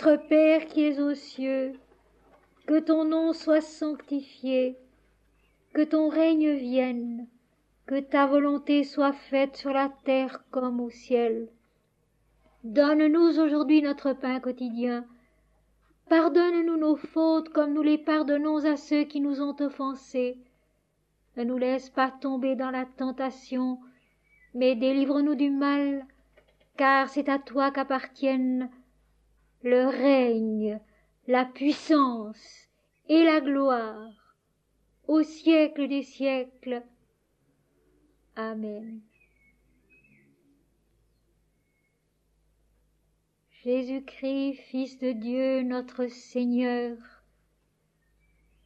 Notre Père qui es aux cieux, que ton nom soit sanctifié, que ton règne vienne, que ta volonté soit faite sur la terre comme au ciel. Donne-nous aujourd'hui notre pain quotidien. Pardonne-nous nos fautes comme nous les pardonnons à ceux qui nous ont offensés. Ne nous laisse pas tomber dans la tentation, mais délivre-nous du mal, car c'est à toi qu'appartiennent le règne, la puissance et la gloire, au siècle des siècles. Amen. Jésus-Christ, Fils de Dieu, notre Seigneur,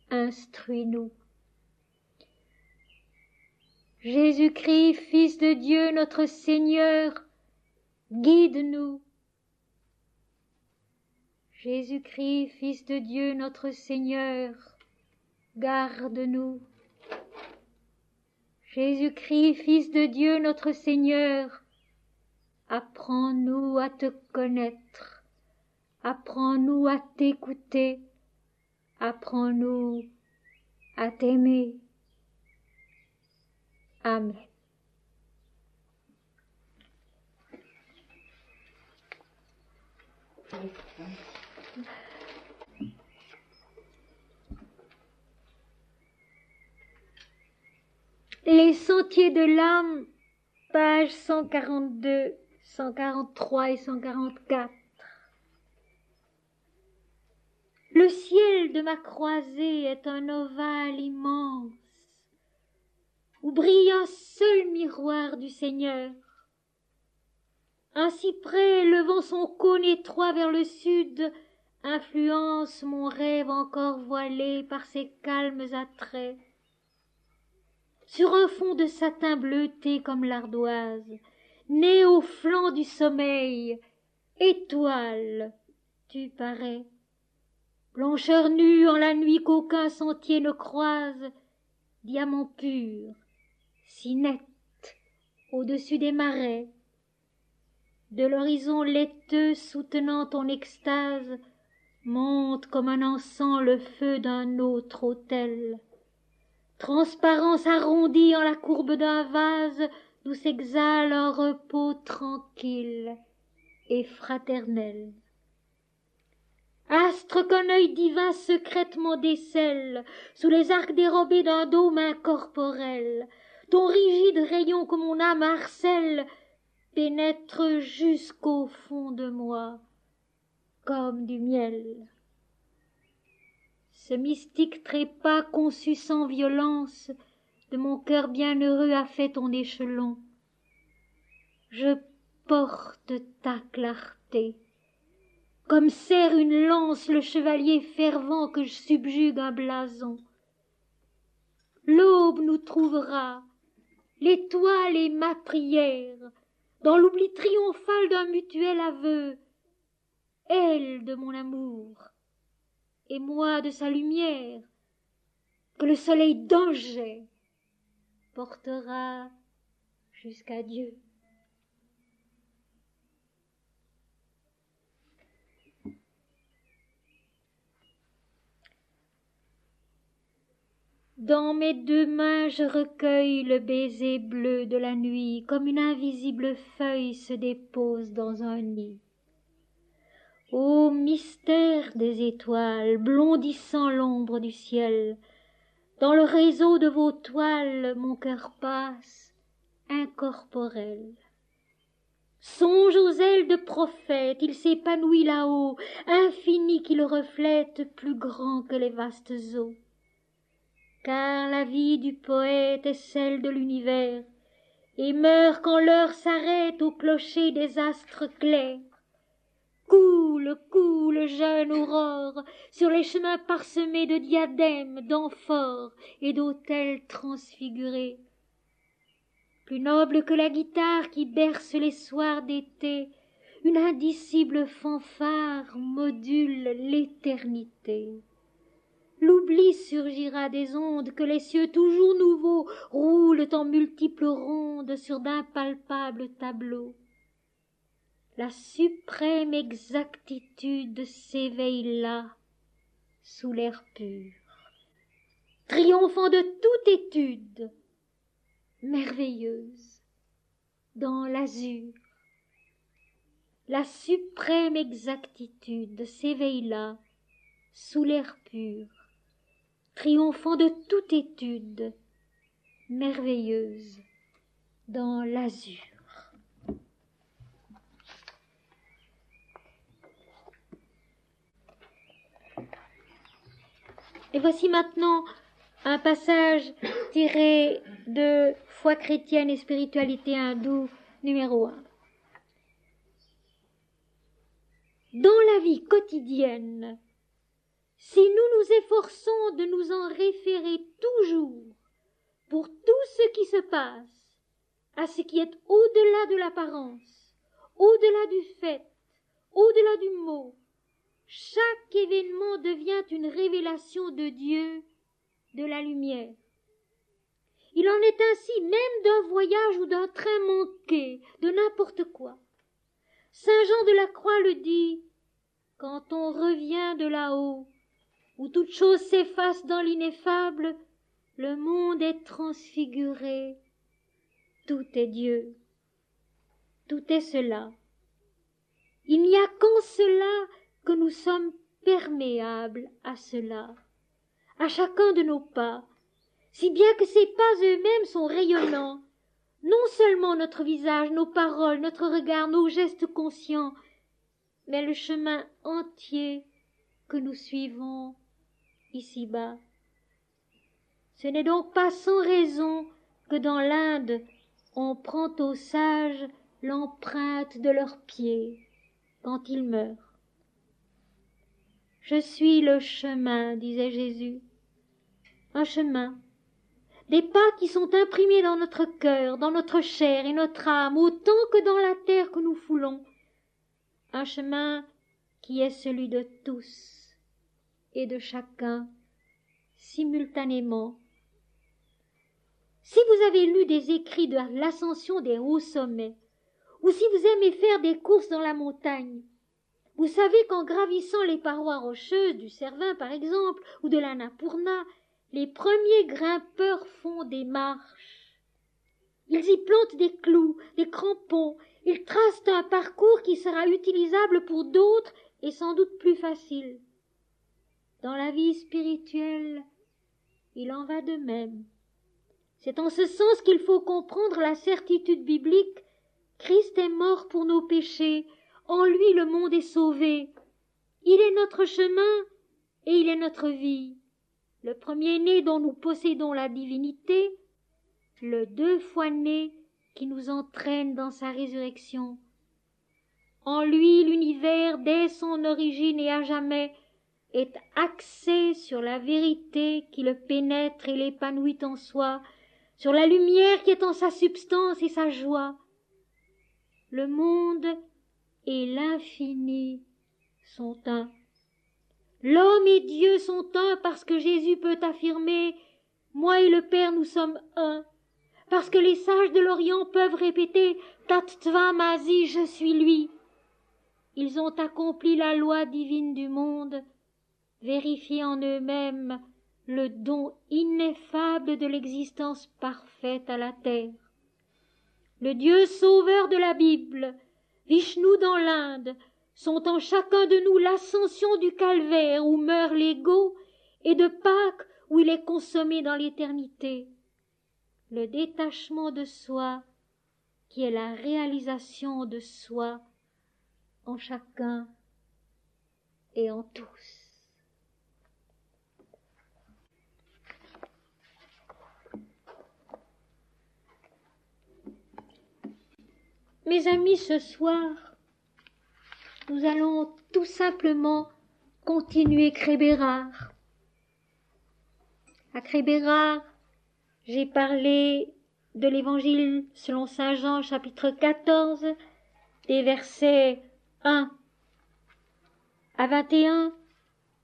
instruis-nous. Jésus-Christ, Fils de Dieu, notre Seigneur, guide-nous. Jésus-Christ, Fils de Dieu, notre Seigneur, garde-nous. Jésus-Christ, Fils de Dieu, notre Seigneur, apprends-nous à te connaître, apprends-nous à t'écouter, apprends-nous à t'aimer. Amen. Les sentiers de l'âme, pages 142, 143 et 144. Le ciel de ma croisée est un ovale immense, où brille un seul miroir du Seigneur. Un cyprès levant son cône étroit vers le sud influence mon rêve encore voilé par ses calmes attraits. Sur un fond de satin bleuté comme l'ardoise, né au flanc du sommeil, étoile, tu parais. Blancheur nue en la nuit qu'aucun sentier ne croise, diamant pur, si net, au-dessus des marais. De l'horizon laiteux soutenant ton extase, monte comme un encens le feu d'un autre autel. Transparence arrondie en la courbe d'un vase, d'où s'exhale un repos tranquille et fraternel. Astre qu'un œil divin secrètement décèle, sous les arcs dérobés d'un dôme incorporel, ton rigide rayon que mon âme harcèle pénètre jusqu'au fond de moi, comme du miel. Ce mystique trépas conçu sans violence, de mon cœur bienheureux a fait ton échelon. Je porte ta clarté, comme serre une lance le chevalier fervent que je subjugue un blason. L'aube nous trouvera, l'étoile est ma prière, dans l'oubli triomphal d'un mutuel aveu, elle de mon amour, et moi de sa lumière, que le soleil d'un jet portera jusqu'à Dieu. Dans mes deux mains je recueille le baiser bleu de la nuit, comme une invisible feuille se dépose dans un nid. Ô mystère des étoiles, blondissant l'ombre du ciel, dans le réseau de vos toiles mon cœur passe, incorporel. Songe aux ailes de prophète, il s'épanouit là-haut, infini qui le reflète, plus grand que les vastes eaux. Car la vie du poète est celle de l'univers, et meurt quand l'heure s'arrête au clocher des astres clairs. Coule, coule, jeune aurore, sur les chemins parsemés de diadèmes, d'amphores et d'autels transfigurés. Plus noble que la guitare qui berce les soirs d'été, une indicible fanfare module l'éternité. L'oubli surgira des ondes que les cieux toujours nouveaux roulent en multiples rondes sur d'impalpables tableaux. la suprême exactitude s'éveille là, sous l'air pur, triomphant de toute étude, merveilleuse, dans l'azur. La suprême exactitude s'éveille là, sous l'air pur, triomphant de toute étude, merveilleuse, dans l'azur. Et voici maintenant un passage tiré de Foi chrétienne et spiritualité hindoue numéro 1. Dans la vie quotidienne, si nous nous efforçons de nous en référer toujours, pour tout ce qui se passe, à ce qui est au-delà de l'apparence, au-delà du fait, au-delà du mot, chaque événement devient une révélation de Dieu, de la lumière. Il en est ainsi même d'un voyage ou d'un train manqué, de n'importe quoi. Saint Jean de la Croix le dit, quand on revient de là-haut, où toute chose s'efface dans l'ineffable, le monde est transfiguré, tout est Dieu, tout est cela. Il n'y a qu'en cela que nous sommes perméables à cela, à chacun de nos pas, si bien que ces pas eux-mêmes sont rayonnants, non seulement notre visage, nos paroles, notre regard, nos gestes conscients, mais le chemin entier que nous suivons ici-bas. Ce n'est donc pas sans raison que dans l'Inde, on prend aux sages l'empreinte de leurs pieds quand ils meurent. Je suis le chemin, disait Jésus, un chemin, des pas qui sont imprimés dans notre cœur, dans notre chair et notre âme, autant que dans la terre que nous foulons, un chemin qui est celui de tous et de chacun simultanément. Si vous avez lu des écrits de l'ascension des hauts sommets, ou si vous aimez faire des courses dans la montagne, vous savez qu'en gravissant les parois rocheuses du Cervin par exemple, ou de l'Annapurna, les premiers grimpeurs font des marches. Ils y plantent des clous, des crampons, ils tracent un parcours qui sera utilisable pour d'autres et sans doute plus facile. Dans la vie spirituelle, il en va de même. C'est en ce sens qu'il faut comprendre la certitude biblique. Christ est mort pour nos péchés, en lui le monde est sauvé. Il est notre chemin et il est notre vie. Le premier-né dont nous possédons la divinité, le 2 fois né qui nous entraîne dans sa résurrection. En lui, l'univers, dès son origine et à jamais, est axé sur la vérité qui le pénètre et l'épanouit en soi, sur la lumière qui est en sa substance et sa joie. Le monde et l'infini sont un. L'homme et Dieu sont un parce que Jésus peut affirmer « Moi et le Père, nous sommes un », parce que les sages de l'Orient peuvent répéter « Tattvam Asi, je suis lui ». Ils ont accompli la loi divine du monde, vérifié en eux-mêmes le don ineffable de l'existence parfaite à la terre. Le Dieu sauveur de la Bible, Vishnu dans l'Inde, sont en chacun de nous l'ascension du calvaire où meurt l'ego et de Pâques où il est consommé dans l'éternité. Le détachement de soi qui est la réalisation de soi en chacun et en tous. Mes amis, ce soir, nous allons tout simplement continuer Crébérard. À Crébérard, j'ai parlé de l'Évangile selon saint Jean, chapitre 14, des versets 1 à 21,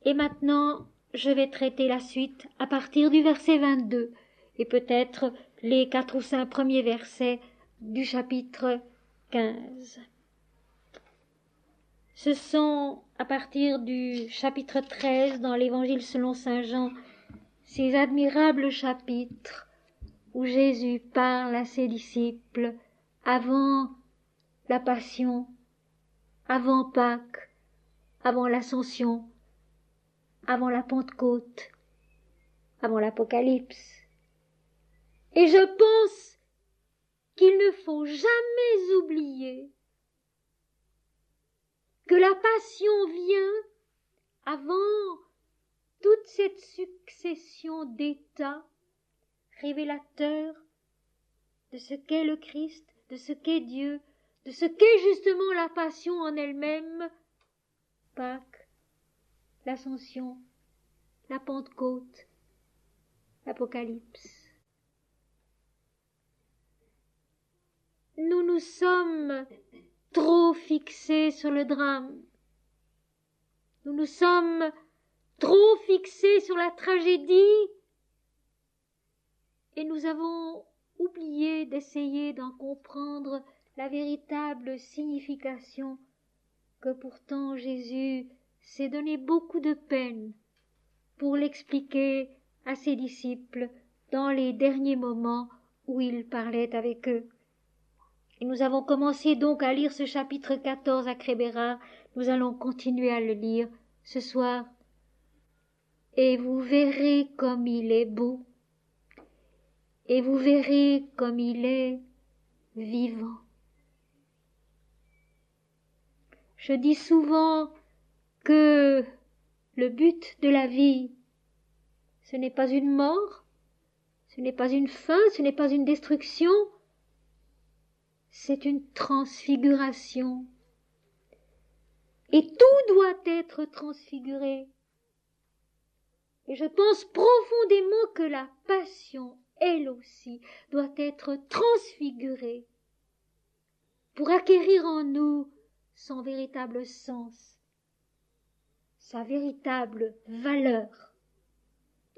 et maintenant je vais traiter la suite à partir du verset 22, et peut-être les 4 ou 5 premiers versets du chapitre 15. Ce sont, à partir du chapitre 13 dans l'Évangile selon saint Jean, ces admirables chapitres où Jésus parle à ses disciples avant la Passion, avant Pâques, avant l'Ascension, avant la Pentecôte, avant l'Apocalypse. Et je pense qu'il ne faut jamais oublier que la Passion vient avant toute cette succession d'états révélateurs de ce qu'est le Christ, de ce qu'est Dieu, de ce qu'est justement la Passion en elle-même, Pâques, l'Ascension, la Pentecôte, l'Apocalypse. Nous nous sommes trop fixés sur le drame. Nous nous sommes trop fixés sur la tragédie et nous avons oublié d'essayer d'en comprendre la véritable signification que pourtant Jésus s'est donné beaucoup de peine pour l'expliquer à ses disciples dans les derniers moments où il parlait avec eux. Et nous avons commencé donc à lire ce chapitre 14 à Crébérard. Nous allons continuer à le lire ce soir. Et vous verrez comme il est beau, et vous verrez comme il est vivant. Je dis souvent que le but de la vie, ce n'est pas une mort, ce n'est pas une fin, ce n'est pas une destruction, c'est une transfiguration. Et tout doit être transfiguré. Et je pense profondément que la Passion, elle aussi, doit être transfigurée pour acquérir en nous son véritable sens, sa véritable valeur,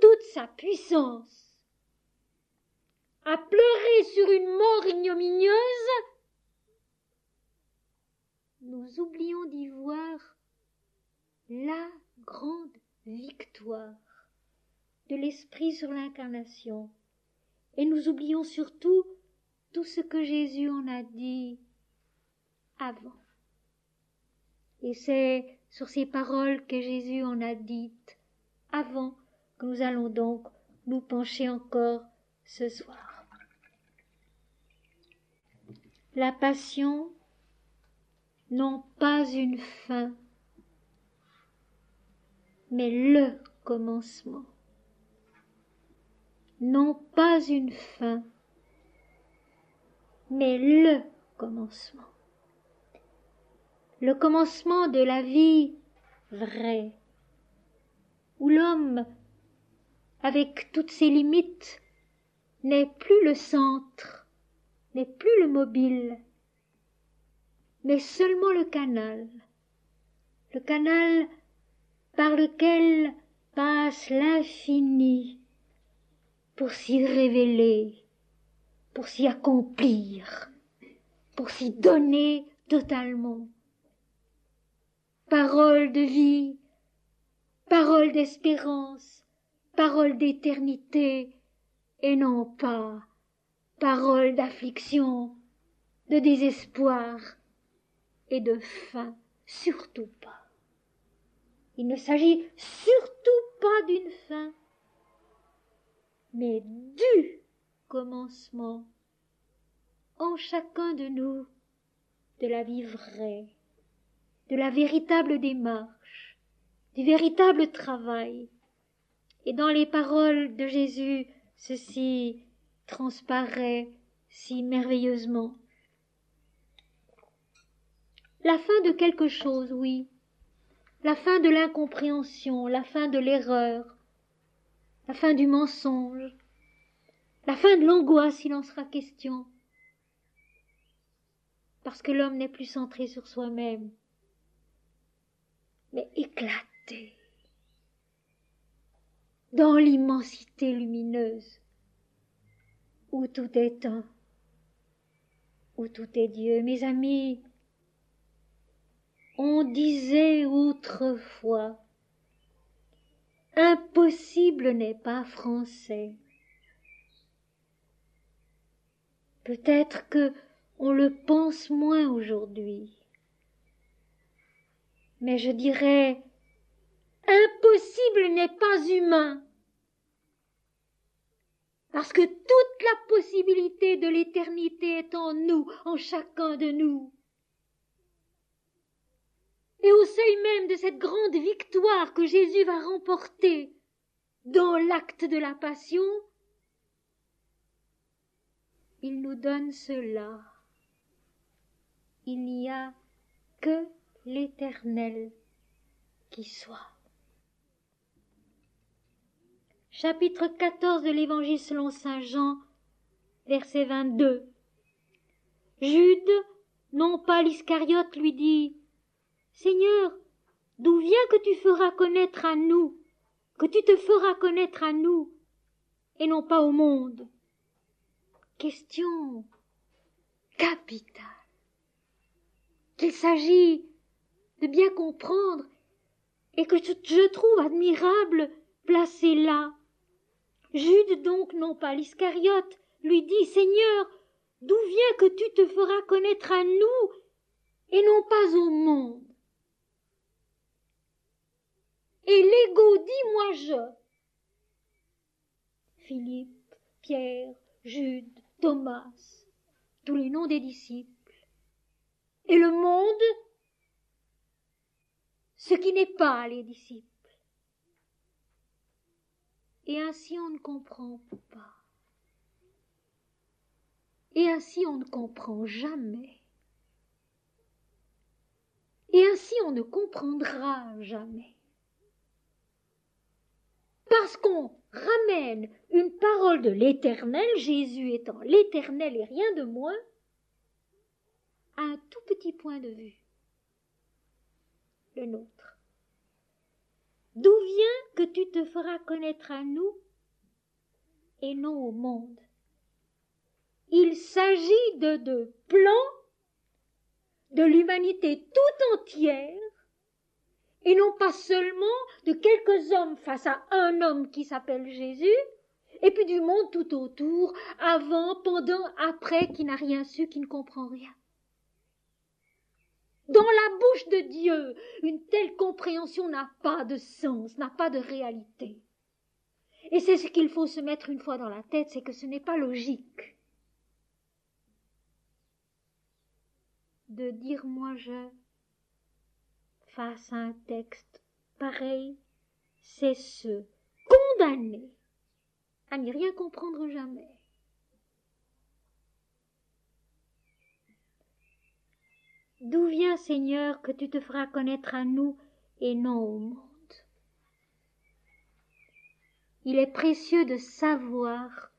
toute sa puissance. À pleurer sur une mort ignominieuse, nous oublions d'y voir la grande victoire de l'Esprit sur l'incarnation. Et nous oublions surtout tout ce que Jésus en a dit avant. Et c'est sur ces paroles que Jésus en a dites avant que nous allons donc nous pencher encore ce soir. La Passion non pas une fin, mais le commencement. Non pas une fin, mais le commencement. Le commencement de la vie vraie, où l'homme, avec toutes ses limites, n'est plus le centre, n'est plus le mobile, mais seulement le canal par lequel passe l'infini pour s'y révéler, pour s'y accomplir, pour s'y donner totalement. Parole de vie, parole d'espérance, parole d'éternité, et non pas parole d'affliction, de désespoir et de faim, surtout pas. Il ne s'agit surtout pas d'une fin, mais du commencement en chacun de nous de la vie vraie, de la véritable démarche, du véritable travail. Et dans les paroles de Jésus, ceci transparaît si merveilleusement. La fin de quelque chose, oui. La fin de l'incompréhension, la fin de l'erreur, la fin du mensonge, la fin de l'angoisse, il en sera question. Parce que l'homme n'est plus centré sur soi-même, mais éclaté dans l'immensité lumineuse, où tout est un, où tout est Dieu. Mes amis, On disait autrefois, impossible n'est pas français. Peut-être que on le pense moins aujourd'hui. Mais je dirais, impossible n'est pas humain. Parce que toute la possibilité de l'éternité est en nous, en chacun de nous. Et au seuil même de cette grande victoire que Jésus va remporter dans l'acte de la passion, il nous donne cela. Il n'y a que l'Éternel qui soit. Chapitre 14 de l'Évangile selon saint Jean, verset 22. Jude, non pas l'Iscariote, lui dit, « Seigneur, d'où vient que tu feras connaître à nous, que tu te feras connaître à nous, et non pas au monde ?» Question capitale, qu'il s'agit de bien comprendre et que je trouve admirable placée là. Jude donc, non pas l'Iscariote, lui dit, « Seigneur, d'où vient que tu te feras connaître à nous et non pas au monde ?» Et l'ego dit, « Moi je ». Philippe, Pierre, Jude, Thomas, tous les noms des disciples. Et le monde, ce qui n'est pas les disciples. Et ainsi on ne comprend pas. Et ainsi on ne comprend jamais. Et ainsi on ne comprendra jamais. Parce qu'on ramène une parole de l'Éternel, Jésus étant l'Éternel et rien de moins, à un tout petit point de vue, le nôtre. D'où vient que tu te feras connaître à nous et non au monde? Il s'agit de deux plans de l'humanité tout entière, et non pas seulement de quelques hommes face à un homme qui s'appelle Jésus, et puis du monde tout autour, avant, pendant, après, qui n'a rien su, qui ne comprend rien. Dans la bouche de Dieu, une telle compréhension n'a pas de sens, n'a pas de réalité. Et c'est ce qu'il faut se mettre une fois dans la tête, c'est que ce n'est pas logique de dire moi je face à un texte pareil, c'est se condamner à n'y rien comprendre jamais. D'où vient, Seigneur, que tu te feras connaître à nous et non au monde? Il est précieux de savoir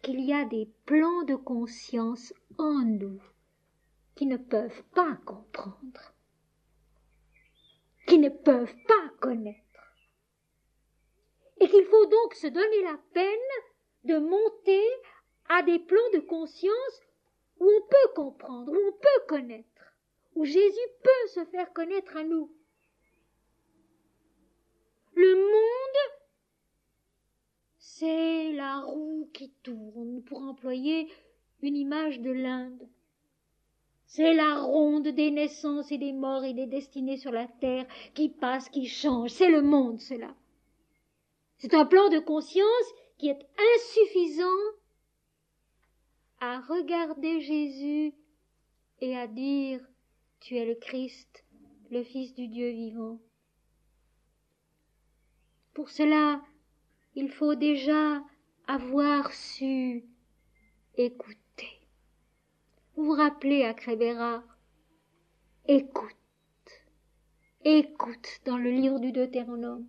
qu'il y a des plans de conscience en nous qui ne peuvent pas comprendre, qui ne peuvent pas connaître. Et qu'il faut donc se donner la peine de monter à des plans de conscience où on peut comprendre, où on peut connaître, où Jésus peut se faire connaître à nous. Le monde, c'est la roue qui tourne, pour employer une image de l'Inde. C'est la ronde des naissances et des morts et des destinées sur la terre qui passe, qui change. C'est le monde, cela. C'est un plan de conscience qui est insuffisant à regarder Jésus et à dire « Tu es le Christ, le Fils du Dieu vivant ». Pour cela, il faut déjà avoir su écouter. Vous vous rappelez à Crébérard, écoute dans le livre du Deutéronome.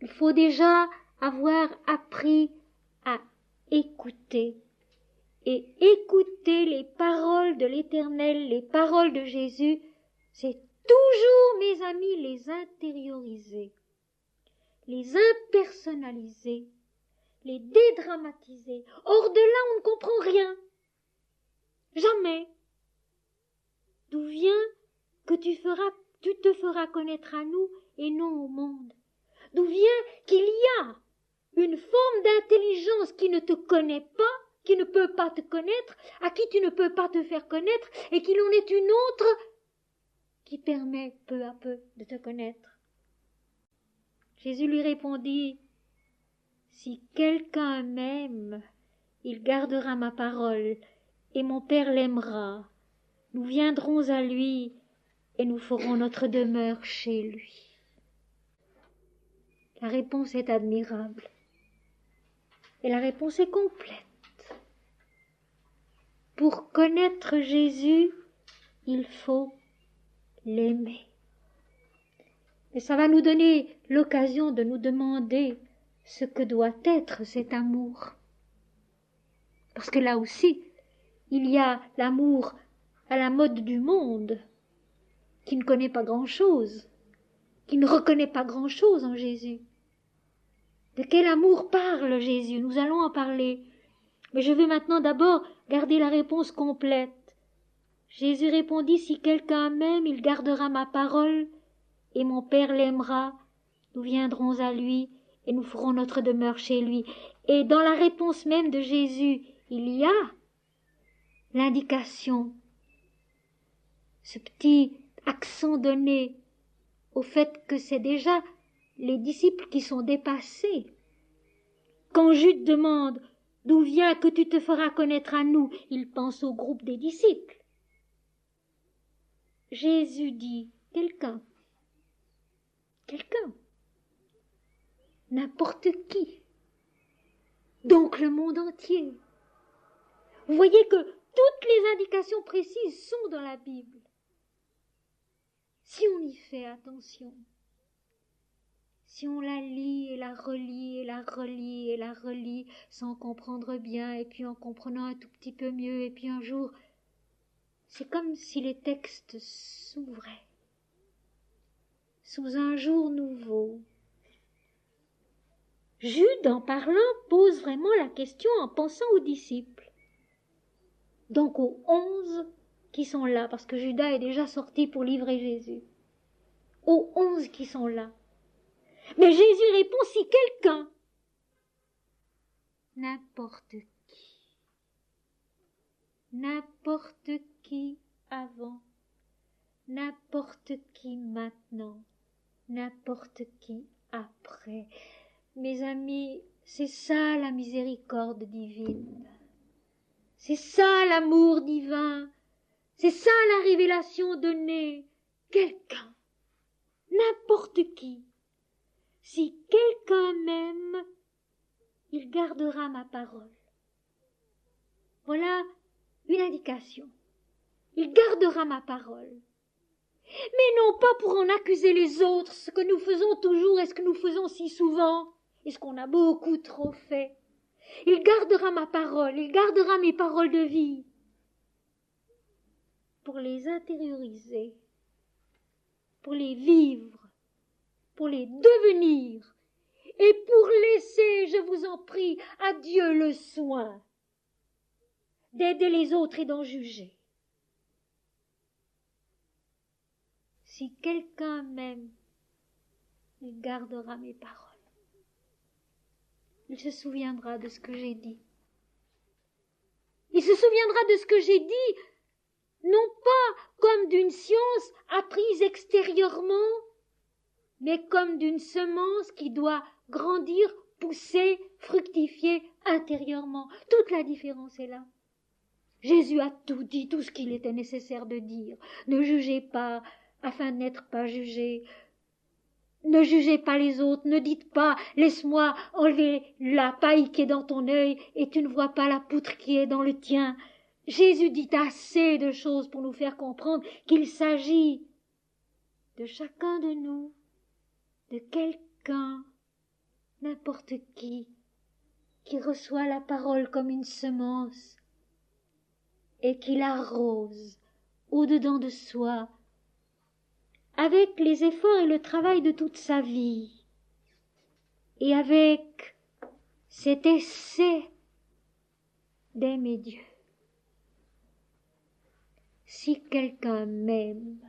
Il faut déjà avoir appris à écouter et écouter les paroles de l'Éternel, les paroles de Jésus, c'est toujours, mes amis, les intérioriser, les impersonnaliser, les dédramatiser. Hors de là, on ne comprend rien. Jamais. D'où vient que tu feras tu te feras connaître à nous et non au monde. D'où vient qu'il y a une forme d'intelligence qui ne te connaît pas, qui ne peut pas te connaître, à qui tu ne peux pas te faire connaître, et qu'il en est une autre qui permet peu à peu de te connaître. Jésus lui répondit, « Si quelqu'un m'aime, il gardera ma parole, et mon Père l'aimera. Nous viendrons à lui, et nous ferons notre demeure chez lui. » La réponse est admirable. Et la réponse est complète. Pour connaître Jésus, il faut l'aimer. Et ça va nous donner l'occasion de nous demander ce que doit être cet amour. Parce que là aussi, il y a l'amour à la mode du monde, qui ne connaît pas grand-chose, qui ne reconnaît pas grand-chose en Jésus. De quel amour parle Jésus? Nous allons en parler. Mais je veux maintenant d'abord garder la réponse complète. Jésus répondit, « Si quelqu'un m'aime, il gardera ma parole, et mon Père l'aimera. Nous viendrons à lui, et nous ferons notre demeure chez lui. » Et dans la réponse même de Jésus, il y a l'indication, ce petit accent donné au fait que c'est déjà les disciples qui sont dépassés. Quand Jude demande « D'où vient que tu te feras connaître à nous ?» il pense au groupe des disciples. Jésus dit « Quelqu'un, n'importe qui, donc le monde entier. » Vous voyez que toutes les indications précises sont dans la Bible. Si on y fait attention, si on la lit et la relit et la relit et la relit sans comprendre bien et puis en comprenant un tout petit peu mieux et puis un jour, c'est comme si les textes s'ouvraient sous un jour nouveau. Jude, en parlant, pose vraiment la question en pensant aux disciples. Donc aux 11 qui sont là, parce que Judas est déjà sorti pour livrer Jésus. Aux 11 qui sont là. Mais Jésus répond, si quelqu'un, n'importe qui avant, n'importe qui maintenant, n'importe qui après. Mes amis, c'est ça la miséricorde divine. C'est ça l'amour divin. C'est ça la révélation donnée. Quelqu'un, n'importe qui. Si quelqu'un m'aime, il gardera ma parole. Voilà une indication. Il gardera ma parole. Mais non pas pour en accuser les autres, ce que nous faisons toujours et ce que nous faisons si souvent, et ce qu'on a beaucoup trop fait. Il gardera ma parole, il gardera mes paroles de vie, pour les intérioriser, pour les vivre, pour les devenir, et pour laisser, je vous en prie, à Dieu le soin d'aider les autres et d'en juger. Si quelqu'un m'aime, il gardera mes paroles. Il se souviendra de ce que j'ai dit. Il se souviendra de ce que j'ai dit, non pas comme d'une science apprise extérieurement, mais comme d'une semence qui doit grandir, pousser, fructifier intérieurement. Toute la différence est là. Jésus a tout dit, tout ce qu'il était nécessaire de dire. Ne jugez pas, afin de n'être pas jugés. Ne jugez pas les autres, ne dites pas « laisse-moi enlever la paille qui est dans ton œil et tu ne vois pas la poutre qui est dans le tien ». Jésus dit assez de choses pour nous faire comprendre qu'il s'agit de chacun de nous, de quelqu'un, n'importe qui reçoit la parole comme une semence et qui l'arrose au-dedans de soi, avec les efforts et le travail de toute sa vie, et avec cet essai d'aimer Dieu. Si quelqu'un m'aime,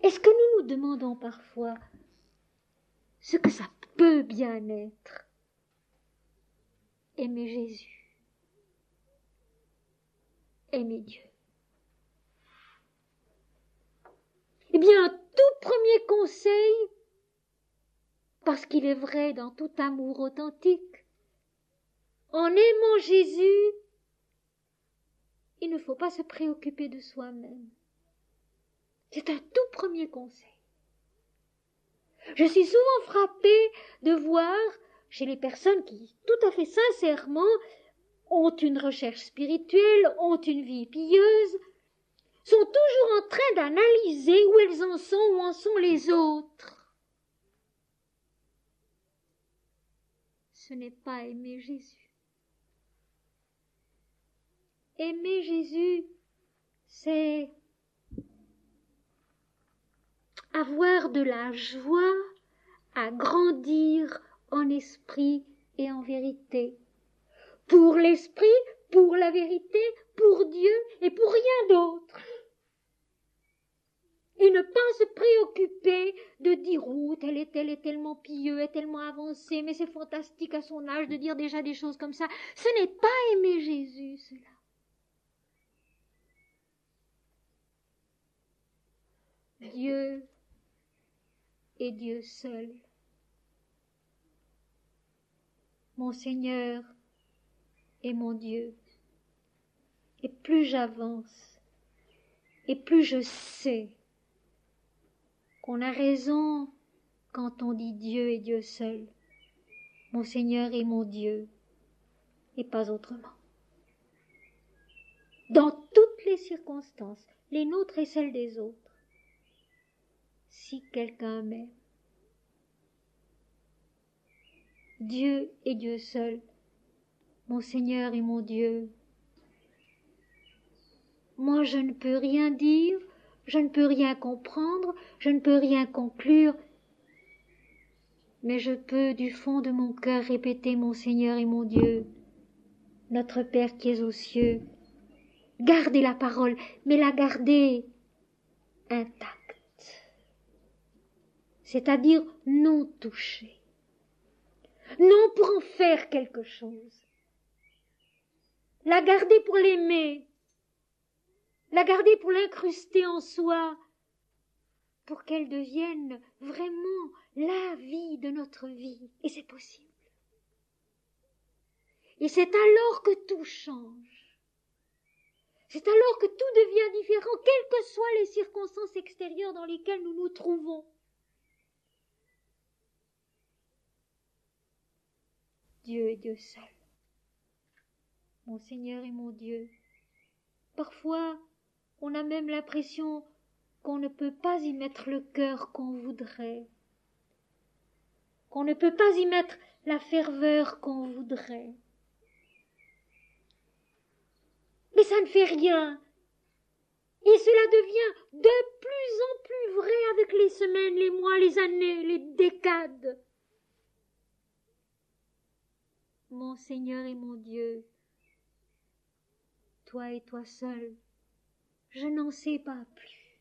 Est-ce que nous nous demandons parfois ce que ça peut bien être? Aimer Jésus, aimer Dieu. Eh bien, un tout premier conseil, parce qu'il est vrai dans tout amour authentique, en aimant Jésus, il ne faut pas se préoccuper de soi-même. C'est un tout premier conseil. Je suis souvent frappée de voir chez les personnes qui, tout à fait sincèrement, ont une recherche spirituelle, ont une vie pieuse, sont toujours en train d'analyser où elles en sont, où en sont les autres. Ce n'est pas aimer Jésus. Aimer Jésus, c'est avoir de la joie à grandir en esprit et en vérité. Pour l'esprit, pour la vérité, pour Dieu et pour rien d'autre. Et ne pas se préoccuper de dire « Oh, tel est tellement pieux, est tellement avancé, mais c'est fantastique à son âge de dire déjà des choses comme ça. » Ce n'est pas aimer Jésus, cela. Dieu est Dieu seul. Mon Seigneur est mon Dieu. Et plus j'avance, et plus je sais qu'on a raison quand on dit Dieu est Dieu seul. Mon Seigneur est mon Dieu, et pas autrement. Dans toutes les circonstances, les nôtres et celles des autres, si quelqu'un m'aime, Dieu est Dieu seul, mon Seigneur est mon Dieu. Moi, je ne peux rien dire, je ne peux rien comprendre, je ne peux rien conclure, mais je peux du fond de mon cœur répéter mon Seigneur et mon Dieu, notre Père qui es aux cieux. Gardez la parole, mais la gardez intacte, c'est-à-dire non touchée, non pour en faire quelque chose, la garder pour l'aimer, la garder pour l'incruster en soi, pour qu'elle devienne vraiment la vie de notre vie. Et c'est possible. Et c'est alors que tout change. C'est alors que tout devient différent, quelles que soient les circonstances extérieures dans lesquelles nous nous trouvons. Dieu est Dieu seul. Mon Seigneur est mon Dieu. Parfois, on a même l'impression qu'on ne peut pas y mettre le cœur qu'on voudrait, qu'on ne peut pas y mettre la ferveur qu'on voudrait. Mais ça ne fait rien. Et cela devient de plus en plus vrai avec les semaines, les mois, les années, les décades. Mon Seigneur et mon Dieu, toi et toi seul, je n'en sais pas plus.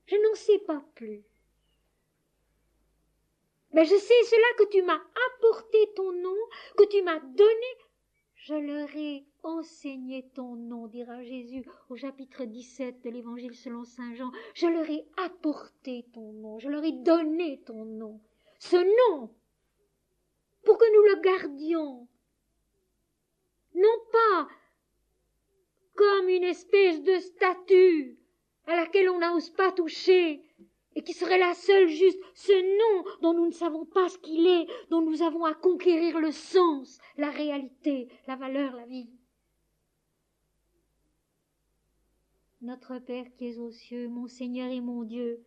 Je n'en sais pas plus. Mais je sais cela que tu m'as apporté ton nom, que tu m'as donné. Je leur ai enseigné ton nom, dira Jésus au chapitre 17 de l'Évangile selon saint Jean. Je leur ai apporté ton nom, je leur ai donné ton nom. Ce nom, pour que nous le gardions, non pas comme une espèce de statue à laquelle on n'ose pas toucher, et qui serait la seule juste, ce nom dont nous ne savons pas ce qu'il est, dont nous avons à conquérir le sens, la réalité, la valeur, la vie. Notre Père qui es aux cieux, mon Seigneur et mon Dieu,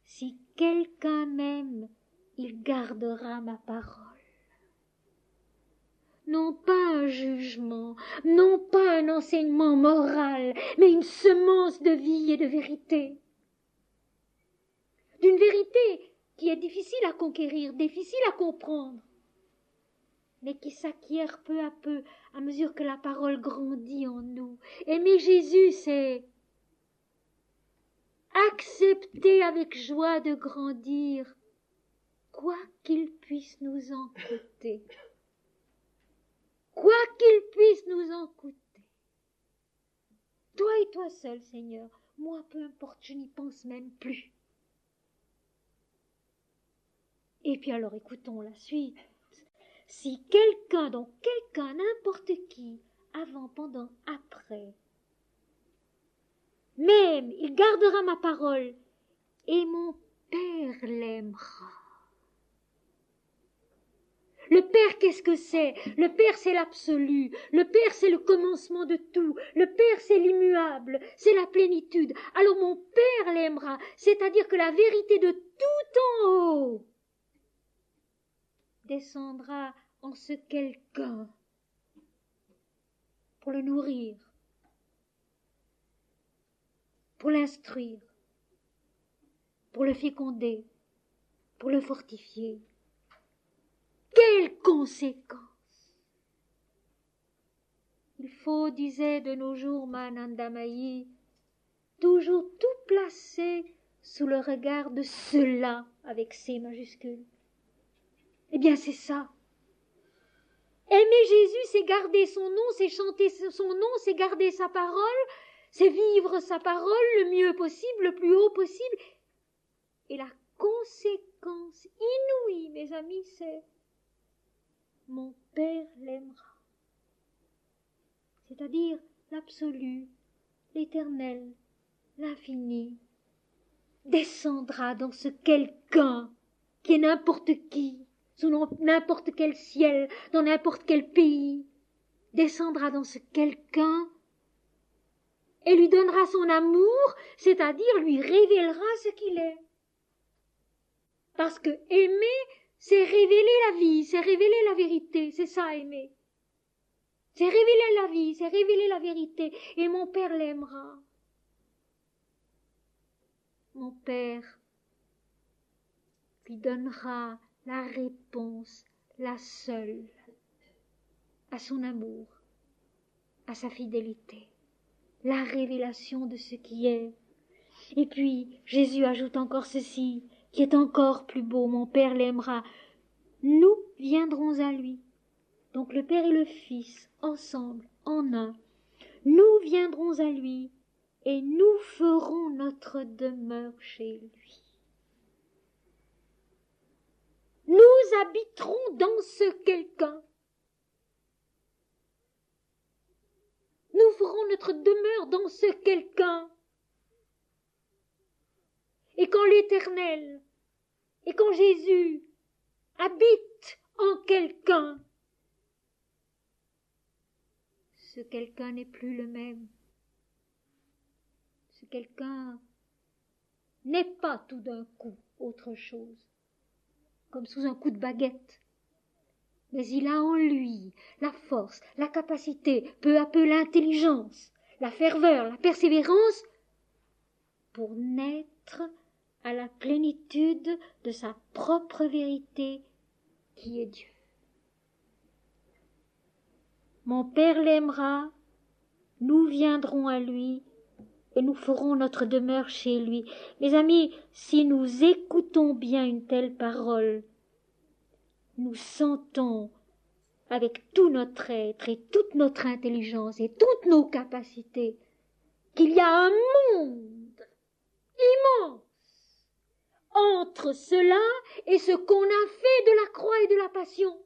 si quelqu'un m'aime, il gardera ma parole. Non pas un jugement, non pas un enseignement moral, mais une semence de vie et de vérité. D'une vérité qui est difficile à conquérir, difficile à comprendre, mais qui s'acquiert peu à peu à mesure que la parole grandit en nous. Aimer Jésus, c'est accepter avec joie de grandir, quoi qu'il puisse nous en coûter. Quoi qu'il puisse nous en coûter. Toi et toi seul, Seigneur, moi peu importe, je n'y pense même plus. Et puis alors écoutons la suite. Si quelqu'un, donc quelqu'un, n'importe qui, avant, pendant, après, même il gardera ma parole, et mon Père l'aimera. Le Père, qu'est-ce que c'est? Le Père, c'est l'absolu. Le Père, c'est le commencement de tout. Le Père, c'est l'immuable. C'est la plénitude. Alors mon Père l'aimera. C'est-à-dire que la vérité de tout en haut descendra en ce quelqu'un pour le nourrir, pour l'instruire, pour le féconder, pour le fortifier. Quelles conséquences! Il faut, disait de nos jours Mananda Mayi, toujours tout placer sous le regard de cela avec C majuscule. Eh bien, c'est ça. Aimer Jésus, c'est garder son nom, c'est chanter son nom, c'est garder sa parole, c'est vivre sa parole le mieux possible, le plus haut possible. Et la conséquence inouïe, mes amis, c'est mon Père l'aimera. C'est-à-dire l'absolu, l'éternel, l'infini, descendra dans ce quelqu'un qui est n'importe qui, sous n'importe quel ciel, dans n'importe quel pays, descendra dans ce quelqu'un et lui donnera son amour, c'est-à-dire lui révélera ce qu'il est. Parce que aimer, c'est révéler la vie, c'est révéler la vérité, c'est ça aimer. C'est révéler la vie, c'est révéler la vérité, et mon Père l'aimera. Mon Père lui donnera la réponse, la seule, à son amour, à sa fidélité, la révélation de ce qui est. Et puis, Jésus ajoute encore ceci, qui est encore plus beau, mon Père l'aimera. Nous viendrons à lui. Donc le Père et le Fils, ensemble, en un, nous viendrons à lui et nous ferons notre demeure chez lui. Nous habiterons dans ce quelqu'un. Nous ferons notre demeure dans ce quelqu'un. Et quand l'Éternel, et quand Jésus habite en quelqu'un, ce quelqu'un n'est plus le même. Ce quelqu'un n'est pas tout d'un coup autre chose, comme sous un coup de baguette. Mais il a en lui la force, la capacité, peu à peu l'intelligence, la ferveur, la persévérance, pour naître à la plénitude de sa propre vérité qui est Dieu. Mon Père l'aimera, nous viendrons à lui et nous ferons notre demeure chez lui. Mes amis, si nous écoutons bien une telle parole, nous sentons avec tout notre être et toute notre intelligence et toutes nos capacités qu'il y a un monde immense entre cela et ce qu'on a fait de la croix et de la passion.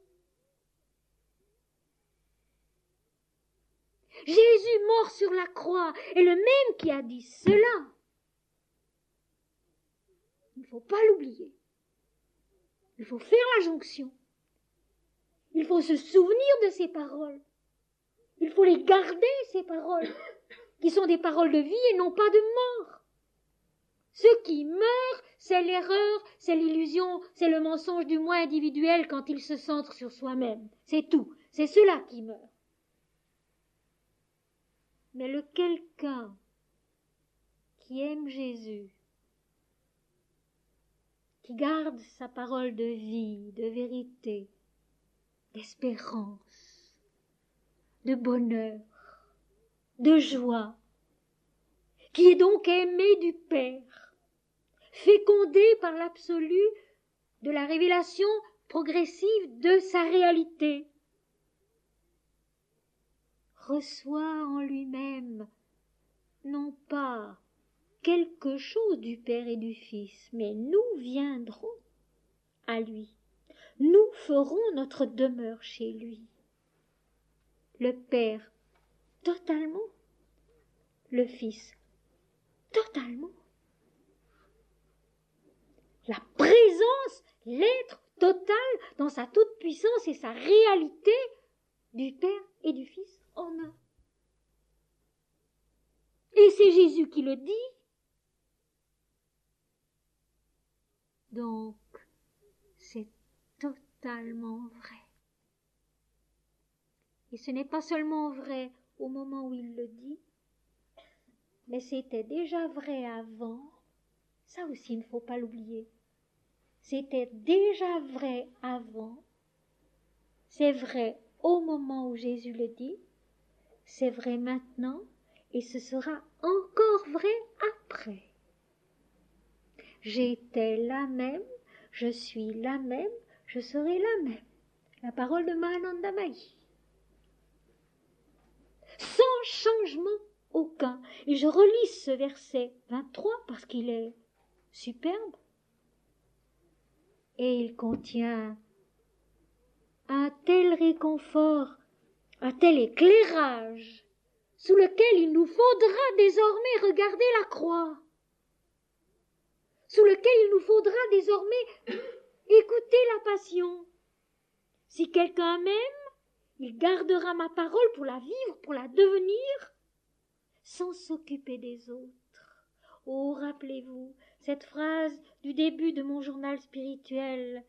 Jésus mort sur la croix est le même qui a dit cela. Il ne faut pas l'oublier. Il faut faire la jonction. Il faut se souvenir de ces paroles. Il faut les garder, ces paroles, qui sont des paroles de vie et non pas de mort. Ce qui meurt, c'est l'erreur, c'est l'illusion, c'est le mensonge du moi individuel quand il se centre sur soi-même. C'est tout. C'est cela qui meurt. Mais le quelqu'un qui aime Jésus, qui garde sa parole de vie, de vérité, d'espérance, de bonheur, de joie, qui est donc aimé du Père, fécondé par l'absolu de la révélation progressive de sa réalité, reçoit en lui-même non pas quelque chose du Père et du Fils, mais nous viendrons à lui. Nous ferons notre demeure chez lui. Le Père totalement, le Fils totalement. La présence, l'être total dans sa toute-puissance et sa réalité du Père et du Fils en un. Et c'est Jésus qui le dit. Donc, c'est totalement vrai. Et ce n'est pas seulement vrai au moment où il le dit, mais c'était déjà vrai avant. Ça aussi, il ne faut pas l'oublier. C'était déjà vrai avant. C'est vrai au moment où Jésus le dit. C'est vrai maintenant. Et ce sera encore vrai après. J'étais la même, je suis la même, je serai la même. La parole de Mahananda Mahi. Sans changement aucun. Et je relis ce verset 23 parce qu'il est superbe. Et il contient un tel réconfort, un tel éclairage, sous lequel il nous faudra désormais regarder la croix, sous lequel il nous faudra désormais écouter la passion. Si quelqu'un m'aime, il gardera ma parole pour la vivre, pour la devenir, sans s'occuper des autres. Oh, rappelez-vous cette phrase du début de mon journal spirituel.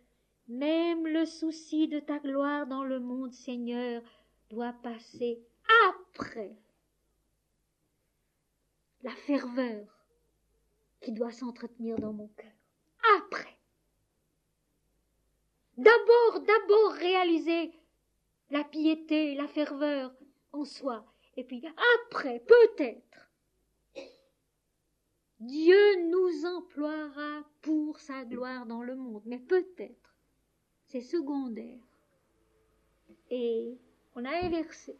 Même le souci de ta gloire dans le monde, Seigneur, doit passer après la ferveur qui doit s'entretenir dans mon cœur. Après. D'abord réaliser la piété, la ferveur en soi. Et puis après, peut-être, Dieu nous emploiera pour sa gloire dans le monde. Mais peut-être, c'est secondaire. Et on a inversé.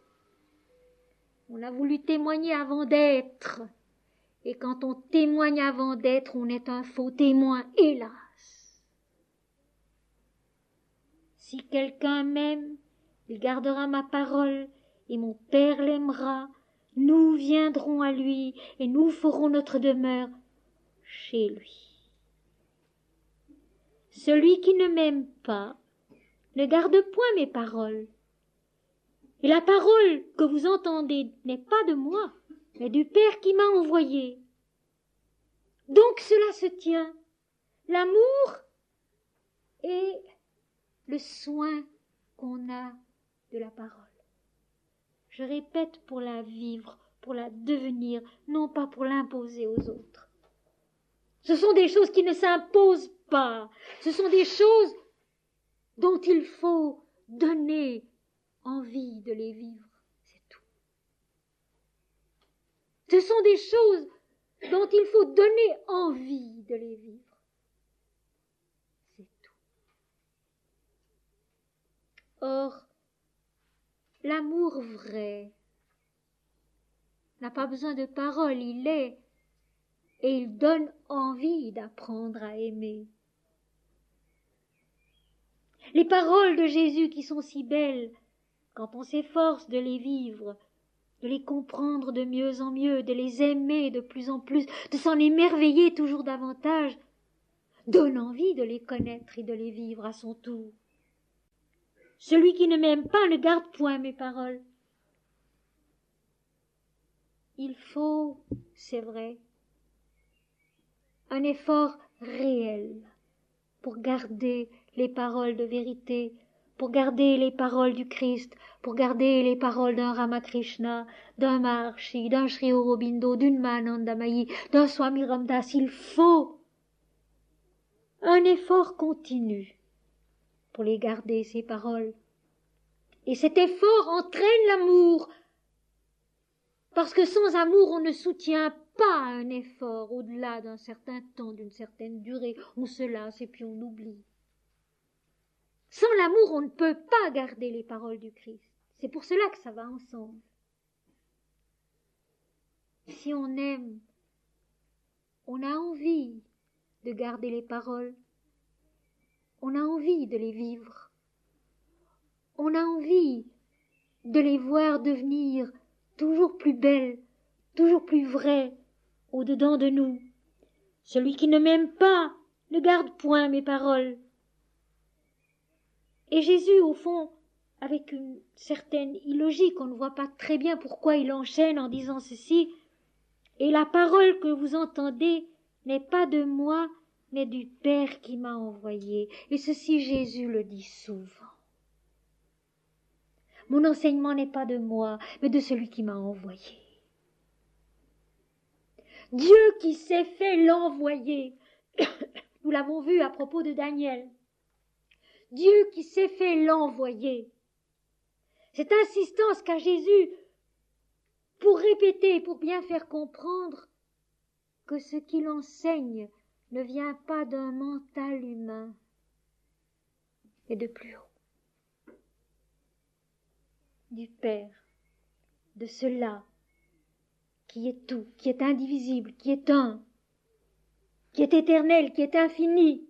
On a voulu témoigner avant d'être. Et quand on témoigne avant d'être, on est un faux témoin, hélas. Si quelqu'un m'aime, il gardera ma parole, et mon Père l'aimera. Nous viendrons à lui, et nous ferons notre demeure chez lui. Celui qui ne m'aime pas ne garde point mes paroles. Et la parole que vous entendez n'est pas de moi, mais du Père qui m'a envoyé. Donc cela se tient, l'amour et le soin qu'on a de la parole. Je répète, pour la vivre, pour la devenir, non pas pour l'imposer aux autres. Ce sont des choses qui ne s'imposent pas, ce sont des choses dont il faut donner envie de les vivre, c'est tout. Ce sont des choses dont il faut donner envie de les vivre, c'est tout. Or, l'amour vrai n'a pas besoin de paroles, il est, et il donne envie d'apprendre à aimer. Les paroles de Jésus qui sont si belles, quand on s'efforce de les vivre, de les comprendre de mieux en mieux, de les aimer de plus en plus, de s'en émerveiller toujours davantage, donne envie de les connaître et de les vivre à son tour. Celui qui ne m'aime pas ne garde point mes paroles. Il faut, c'est vrai, un effort réel pour garder les paroles de vérité, pour garder les paroles du Christ, pour garder les paroles d'un Ramakrishna, d'un Maharshi, d'un Sri Aurobindo, d'une Mahananda Mahi, d'un Swami Ramdas. Il faut un effort continu pour les garder, ces paroles. Et cet effort entraîne l'amour, parce que sans amour, on ne soutient pas un effort au-delà d'un certain temps, d'une certaine durée. On se lasse et puis on oublie. Sans l'amour, on ne peut pas garder les paroles du Christ. C'est pour cela que ça va ensemble. Si on aime, on a envie de garder les paroles. On a envie de les vivre. On a envie de les voir devenir toujours plus belles, toujours plus vraies, au-dedans de nous. Celui qui ne m'aime pas ne garde point mes paroles. Et Jésus, au fond, avec une certaine illogique, on ne voit pas très bien pourquoi il enchaîne en disant ceci, « Et la parole que vous entendez n'est pas de moi, mais du Père qui m'a envoyé. » Et ceci, Jésus le dit souvent. Mon enseignement n'est pas de moi, mais de celui qui m'a envoyé. Dieu qui s'est fait l'envoyer. Nous l'avons vu à propos de Daniel. Dieu qui s'est fait l'envoyer. Cette insistance qu'a Jésus pour répéter, pour bien faire comprendre que ce qu'il enseigne ne vient pas d'un mental humain, mais de plus haut, du Père, de cela qui est tout, qui est indivisible, qui est un, qui est éternel, qui est infini,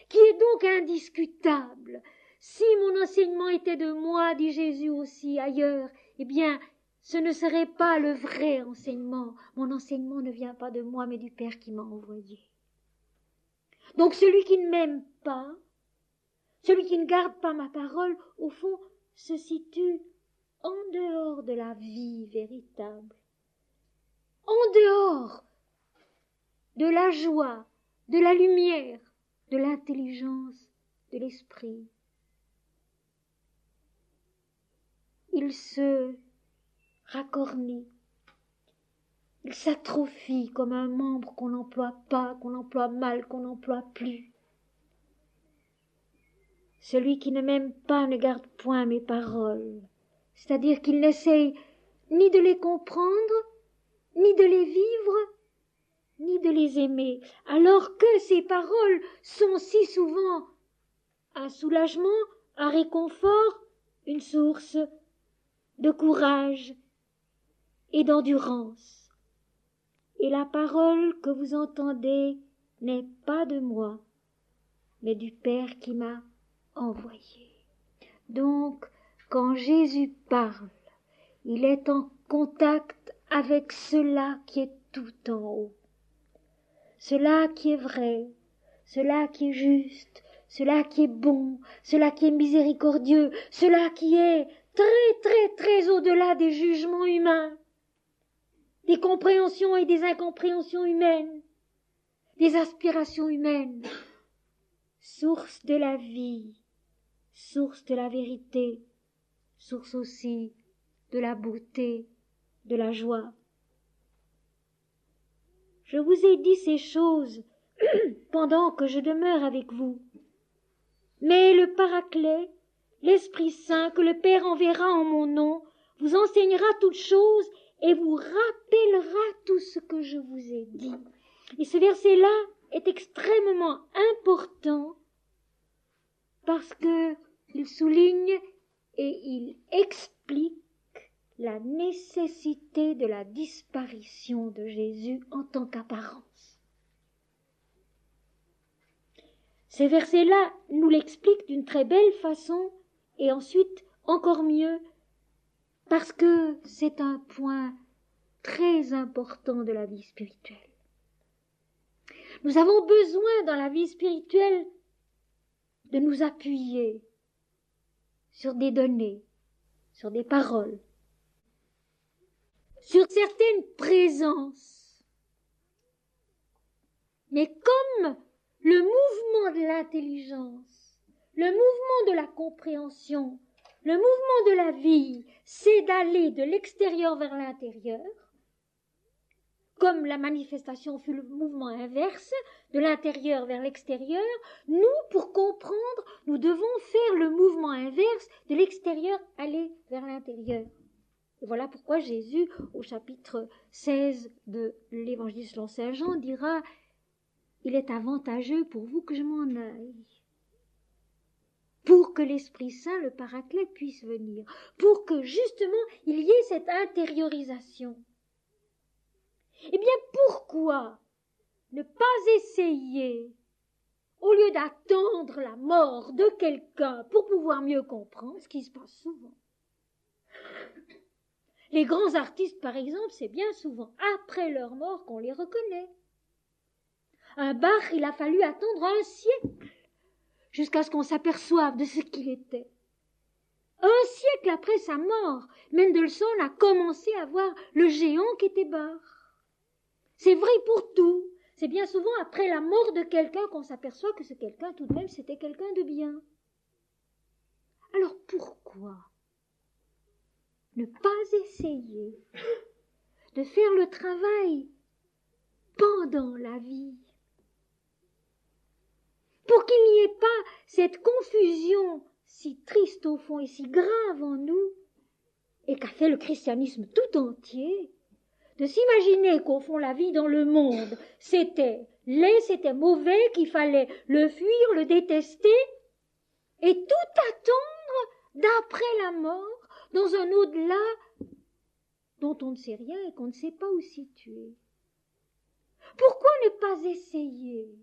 qui est donc indiscutable. Si mon enseignement était de moi, dit Jésus aussi ailleurs, eh bien, ce ne serait pas le vrai enseignement. Mon enseignement ne vient pas de moi, mais du Père qui m'a envoyé. Donc celui qui ne m'aime pas, celui qui ne garde pas ma parole, au fond, se situe en dehors de la vie véritable, en dehors de la joie, de la lumière, de l'intelligence, de l'esprit. Il se racornit, il s'atrophie comme un membre qu'on n'emploie pas, qu'on emploie mal, qu'on n'emploie plus. Celui qui ne m'aime pas ne garde point mes paroles, c'est-à-dire qu'il n'essaye ni de les comprendre, ni de les vivre, ni de les aimer, alors que ces paroles sont si souvent un soulagement, un réconfort, une source de courage et d'endurance. Et la parole que vous entendez n'est pas de moi, mais du Père qui m'a envoyé. Donc, quand Jésus parle, il est en contact avec cela qui est tout en haut, cela qui est vrai, cela qui est juste, cela qui est bon, cela qui est miséricordieux, cela qui est très, très, très au-delà des jugements humains, des compréhensions et des incompréhensions humaines, des aspirations humaines, source de la vie, source de la vérité, source aussi de la beauté, de la joie. Je vous ai dit ces choses pendant que je demeure avec vous. Mais le Paraclet, l'Esprit Saint que le Père enverra en mon nom, vous enseignera toutes choses et vous rappellera tout ce que je vous ai dit. Et ce verset-là est extrêmement important parce qu'il souligne et il explique la nécessité de la disparition de Jésus en tant qu'apparence. Ces versets-là nous l'expliquent d'une très belle façon et ensuite encore mieux parce que c'est un point très important de la vie spirituelle. Nous avons besoin dans la vie spirituelle de nous appuyer sur des données, sur des paroles, sur certaines présences. Mais comme le mouvement de l'intelligence, le mouvement de la compréhension, le mouvement de la vie, c'est d'aller de l'extérieur vers l'intérieur, comme la manifestation fut le mouvement inverse, de l'intérieur vers l'extérieur, nous, pour comprendre, nous devons faire le mouvement inverse, de l'extérieur aller vers l'intérieur. Et voilà pourquoi Jésus, au chapitre 16 de l'Évangile selon saint Jean, dira « Il est avantageux pour vous que je m'en aille, pour que l'Esprit Saint, le Paraclet, puisse venir, pour que justement il y ait cette intériorisation. » Eh bien, pourquoi ne pas essayer, au lieu d'attendre la mort de quelqu'un pour pouvoir mieux comprendre, ce qui se passe souvent? Les grands artistes, par exemple, c'est bien souvent après leur mort qu'on les reconnaît. Un Bach, il a fallu attendre un siècle jusqu'à ce qu'on s'aperçoive de ce qu'il était. Un siècle après sa mort, Mendelssohn a commencé à voir le géant qu'était Bach. C'est vrai pour tout. C'est bien souvent après la mort de quelqu'un qu'on s'aperçoit que ce quelqu'un, tout de même, c'était quelqu'un de bien. Alors pourquoi ne pas essayer de faire le travail pendant la vie, pour qu'il n'y ait pas cette confusion si triste au fond et si grave en nous, et qu'a fait le christianisme tout entier, de s'imaginer qu'au fond la vie dans le monde, c'était laid, c'était mauvais, qu'il fallait le fuir, le détester, et tout attendre d'après la mort, dans un au-delà dont on ne sait rien et qu'on ne sait pas où situer. Pourquoi ne pas essayer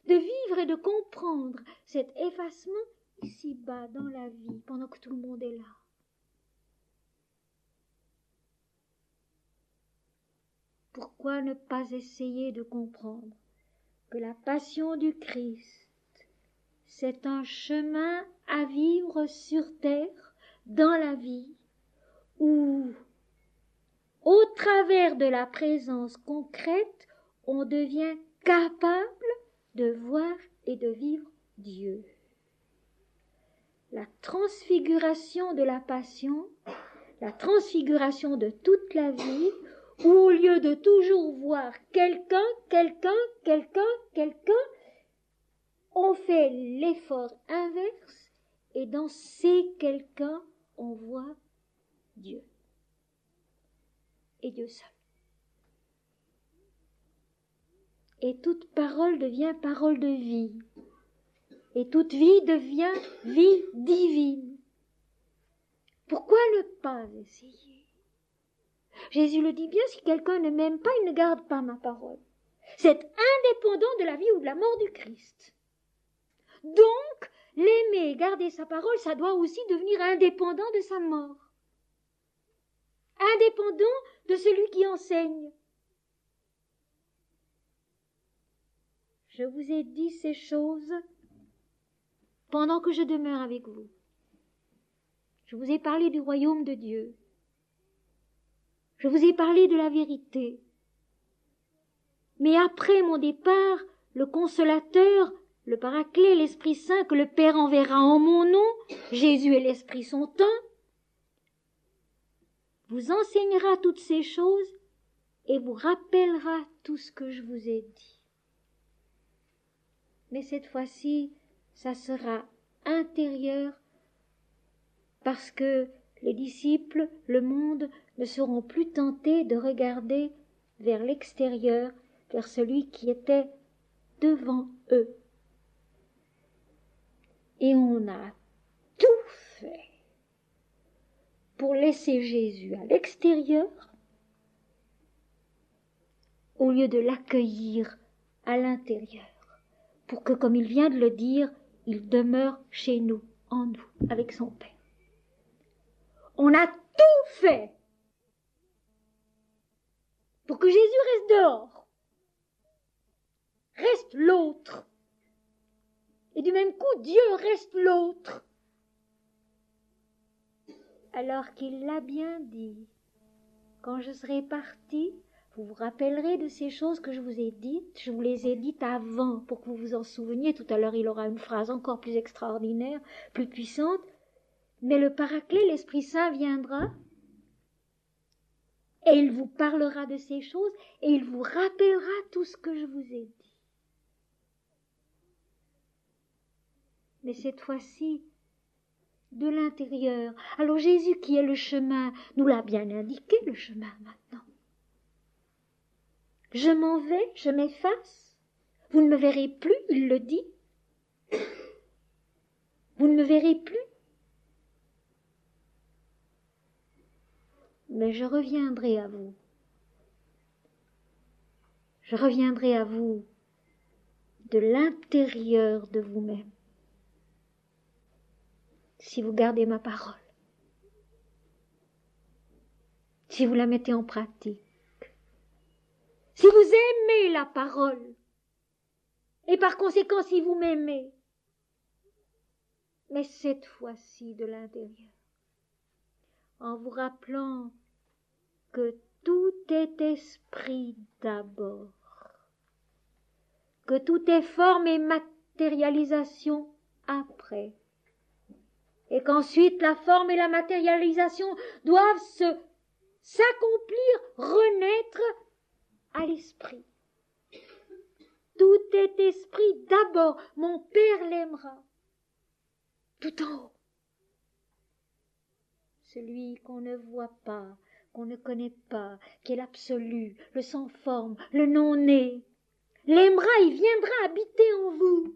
de vivre et de comprendre cet effacement ici-bas dans la vie, pendant que tout le monde est là? Pourquoi ne pas essayer de comprendre que la passion du Christ, c'est un chemin à vivre sur terre, dans la vie, où, au travers de la présence concrète, on devient capable de voir et de vivre Dieu. La transfiguration de la passion, la transfiguration de toute la vie, où au lieu de toujours voir quelqu'un, on fait l'effort inverse et dans ces quelqu'un, on voit Dieu. Et Dieu seul. Et toute parole devient parole de vie. Et toute vie devient vie divine. Pourquoi ne pas essayer? Jésus le dit bien, si quelqu'un ne m'aime pas, il ne garde pas ma parole. C'est indépendant de la vie ou de la mort du Christ. Donc, l'aimer, garder sa parole, ça doit aussi devenir indépendant de sa mort. Indépendant de celui qui enseigne. Je vous ai dit ces choses pendant que je demeure avec vous. Je vous ai parlé du royaume de Dieu. Je vous ai parlé de la vérité. Mais après mon départ, le Consolateur, le Paraclet, l'Esprit Saint que le Père enverra en mon nom, Jésus et l'Esprit sont un, vous enseignera toutes ces choses et vous rappellera tout ce que je vous ai dit. Mais cette fois-ci, ça sera intérieur parce que les disciples, le monde, ne seront plus tentés de regarder vers l'extérieur, vers celui qui était devant eux. Et on a tout fait pour laisser Jésus à l'extérieur au lieu de l'accueillir à l'intérieur, pour que, comme il vient de le dire, il demeure chez nous, en nous, avec son Père. On a tout fait pour que Jésus reste dehors, reste l'autre. Et du même coup, Dieu reste l'autre. Alors qu'il l'a bien dit, quand je serai parti, vous vous rappellerez de ces choses que je vous ai dites. Je vous les ai dites avant pour que vous vous en souveniez. Tout à l'heure, il aura une phrase encore plus extraordinaire, plus puissante. Mais le Paraclet, l'Esprit Saint viendra et il vous parlera de ces choses et il vous rappellera tout ce que je vous ai dit. Mais cette fois-ci, de l'intérieur. Alors Jésus qui est le chemin nous l'a bien indiqué, le chemin maintenant. Je m'en vais, je m'efface, vous ne me verrez plus, il le dit. Vous ne me verrez plus. Mais je reviendrai à vous. Je reviendrai à vous de l'intérieur de vous-même. Si vous gardez ma parole. Si vous la mettez en pratique. Si vous aimez la parole. Et par conséquent, si vous m'aimez. Mais cette fois-ci de l'intérieur. En vous rappelant que tout est esprit d'abord, que tout est forme et matérialisation après, et qu'ensuite la forme et la matérialisation doivent s'accomplir, renaître à l'esprit. Tout est esprit d'abord, mon Père l'aimera, tout en haut. Celui qu'on ne voit pas, qu'on ne connaît pas, qui est l'absolu, le sans forme, le non-né, l'aimera, il viendra habiter en vous.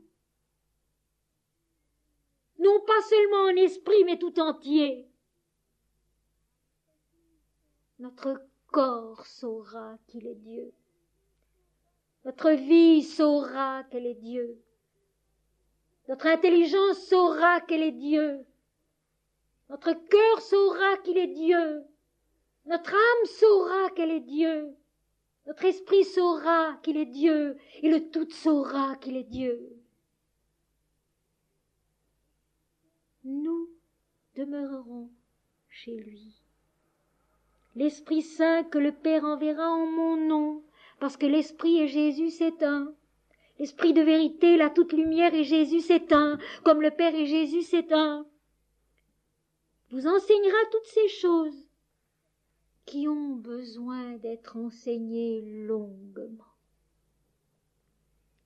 Non pas seulement en esprit, mais tout entier. Notre corps saura qu'il est Dieu. Notre vie saura qu'elle est Dieu. Notre intelligence saura qu'elle est Dieu. Notre cœur saura qu'il est Dieu. Notre âme saura qu'elle est Dieu. Notre esprit saura qu'il est Dieu. Et le tout saura qu'il est Dieu. Nous demeurerons chez lui. L'Esprit Saint que le Père enverra en mon nom, parce que l'Esprit et Jésus c'est un. L'Esprit de vérité, la toute lumière et Jésus c'est un, comme le Père et Jésus c'est un. Vous enseignera toutes ces choses qui ont besoin d'être enseignées longuement.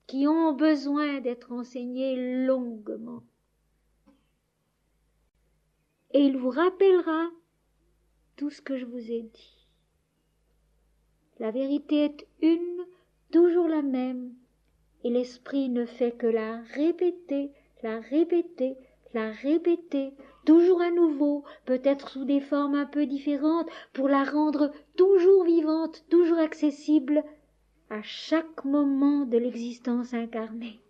Qui ont besoin d'être enseignées longuement. Et il vous rappellera tout ce que je vous ai dit. La vérité est une, toujours la même, et l'esprit ne fait que la répéter, la répéter, la répéter, toujours à nouveau, peut-être sous des formes un peu différentes, pour la rendre toujours vivante, toujours accessible, à chaque moment de l'existence incarnée.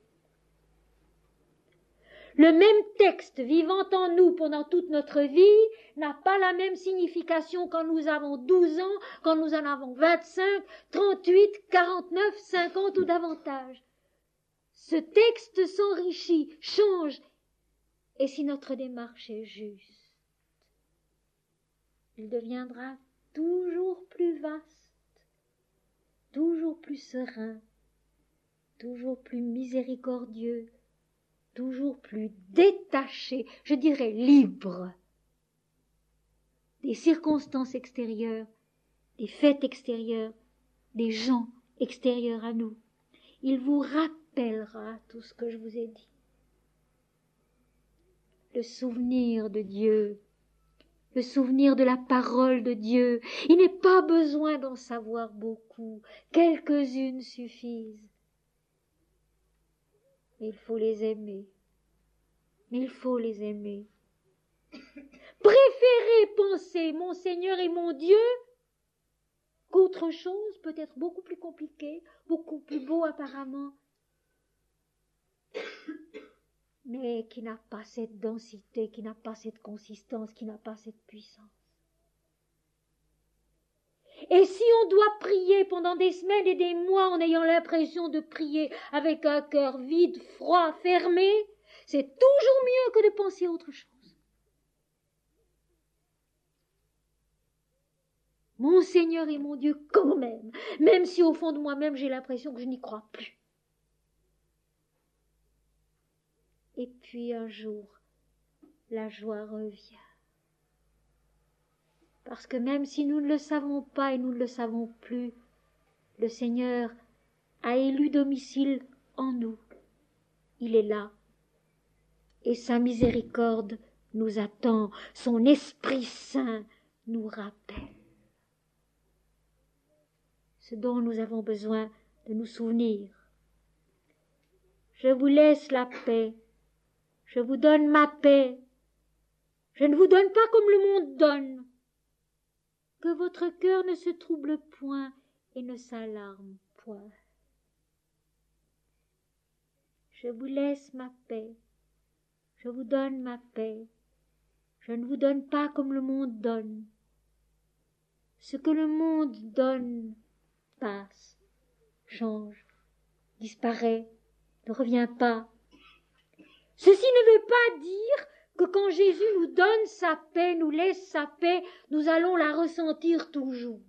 Le même texte vivant en nous pendant toute notre vie n'a pas la même signification quand nous avons 12 ans, quand nous en avons 25, 38, 49, 50 ou davantage. Ce texte s'enrichit, change, et si notre démarche est juste, il deviendra toujours plus vaste, toujours plus serein, toujours plus miséricordieux, toujours plus détaché, je dirais libre, des circonstances extérieures, des faits extérieurs, des gens extérieurs à nous. Il vous rappellera tout ce que je vous ai dit. Le souvenir de Dieu, le souvenir de la parole de Dieu. Il n'est pas besoin d'en savoir beaucoup, quelques-unes suffisent. Mais il faut les aimer. Mais il faut les aimer. Préférez penser mon Seigneur et mon Dieu qu'autre chose, peut-être beaucoup plus compliqué, beaucoup plus beau apparemment, mais qui n'a pas cette densité, qui n'a pas cette consistance, qui n'a pas cette puissance. Et si on doit prier pendant des semaines et des mois en ayant l'impression de prier avec un cœur vide, froid, fermé, c'est toujours mieux que de penser autre chose. Mon Seigneur et mon Dieu quand même, même si au fond de moi-même j'ai l'impression que je n'y crois plus. Et puis un jour, la joie revient. Parce que même si nous ne le savons pas et nous ne le savons plus, le Seigneur a élu domicile en nous. Il est là. Et sa miséricorde nous attend, son Esprit Saint nous rappelle ce dont nous avons besoin de nous souvenir. Je vous laisse la paix, je vous donne ma paix, je ne vous donne pas comme le monde donne. Que votre cœur ne se trouble point et ne s'alarme point. Je vous laisse ma paix, je vous donne ma paix, je ne vous donne pas comme le monde donne. Ce que le monde donne passe, change, disparaît, ne revient pas. Ceci ne veut pas dire que quand Jésus nous donne sa paix, nous laisse sa paix, nous allons la ressentir toujours,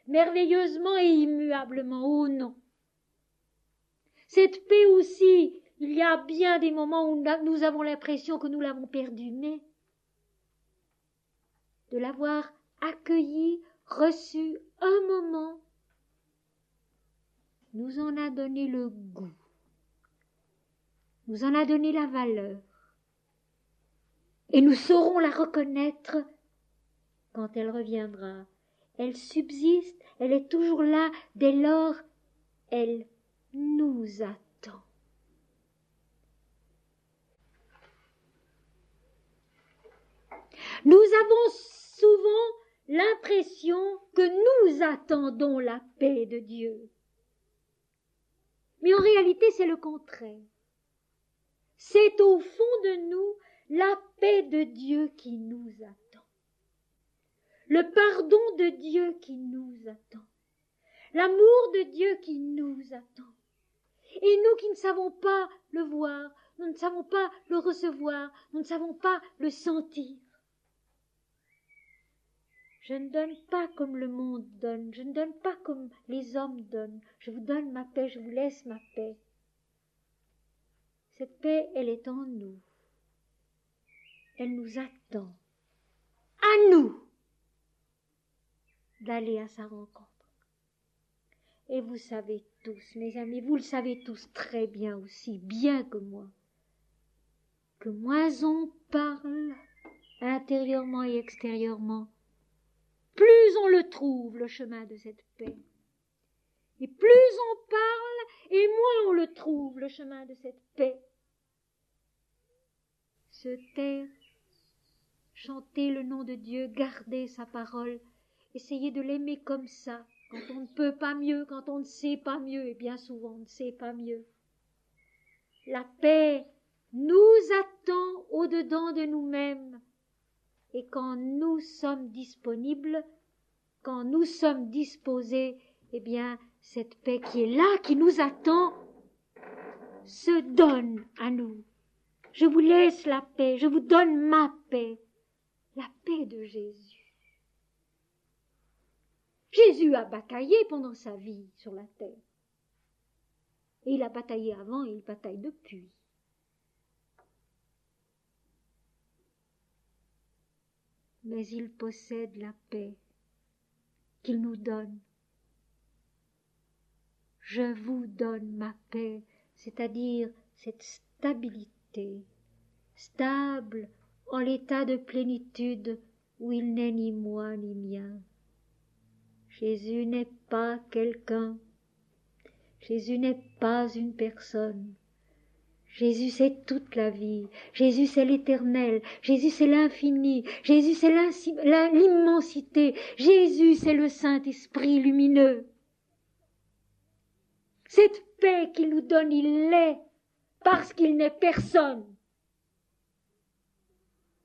merveilleusement et immuablement. Oh non! Cette paix aussi, il y a bien des moments où nous avons l'impression que nous l'avons perdue, mais de l'avoir accueillie, reçue un moment, nous en a donné le goût, nous en a donné la valeur, et nous saurons la reconnaître quand elle reviendra. Elle subsiste, elle est toujours là, dès lors elle nous attend. Nous avons souvent l'impression que nous attendons la paix de Dieu. Mais en réalité, c'est le contraire. C'est au fond de nous la paix de Dieu qui nous attend. Le pardon de Dieu qui nous attend. L'amour de Dieu qui nous attend. Et nous qui ne savons pas le voir, nous ne savons pas le recevoir, nous ne savons pas le sentir. Je ne donne pas comme le monde donne, je ne donne pas comme les hommes donnent. Je vous donne ma paix, je vous laisse ma paix. Cette paix, elle est en nous. Elle nous attend. À nous d'aller à sa rencontre. Et vous savez tous, mes amis, vous le savez tous très bien aussi, bien que moins on parle intérieurement et extérieurement, plus on le trouve, le chemin de cette paix. Et plus on parle, et moins on le trouve, le chemin de cette paix. Se taire, chanter le nom de Dieu, garder sa parole, essayer de l'aimer comme ça, quand on ne peut pas mieux, quand on ne sait pas mieux, et bien souvent on ne sait pas mieux. La paix nous attend au-dedans de nous-mêmes, et quand nous sommes disponibles, quand nous sommes disposés, eh bien, cette paix qui est là, qui nous attend, se donne à nous. Je vous laisse la paix, je vous donne ma paix, la paix de Jésus. Jésus a bataillé pendant sa vie sur la terre. Et il a bataillé avant et il bataille depuis. Mais il possède la paix qu'il nous donne. Je vous donne ma paix, c'est-à-dire cette stabilité, stable en l'état de plénitude où il n'est ni moi ni mien. Jésus n'est pas quelqu'un, Jésus n'est pas une personne. Jésus c'est toute la vie, Jésus c'est l'éternel, Jésus c'est l'infini, Jésus c'est l'immensité, Jésus c'est le Saint-Esprit lumineux. Cette paix qu'il nous donne, il l'est parce qu'il n'est personne.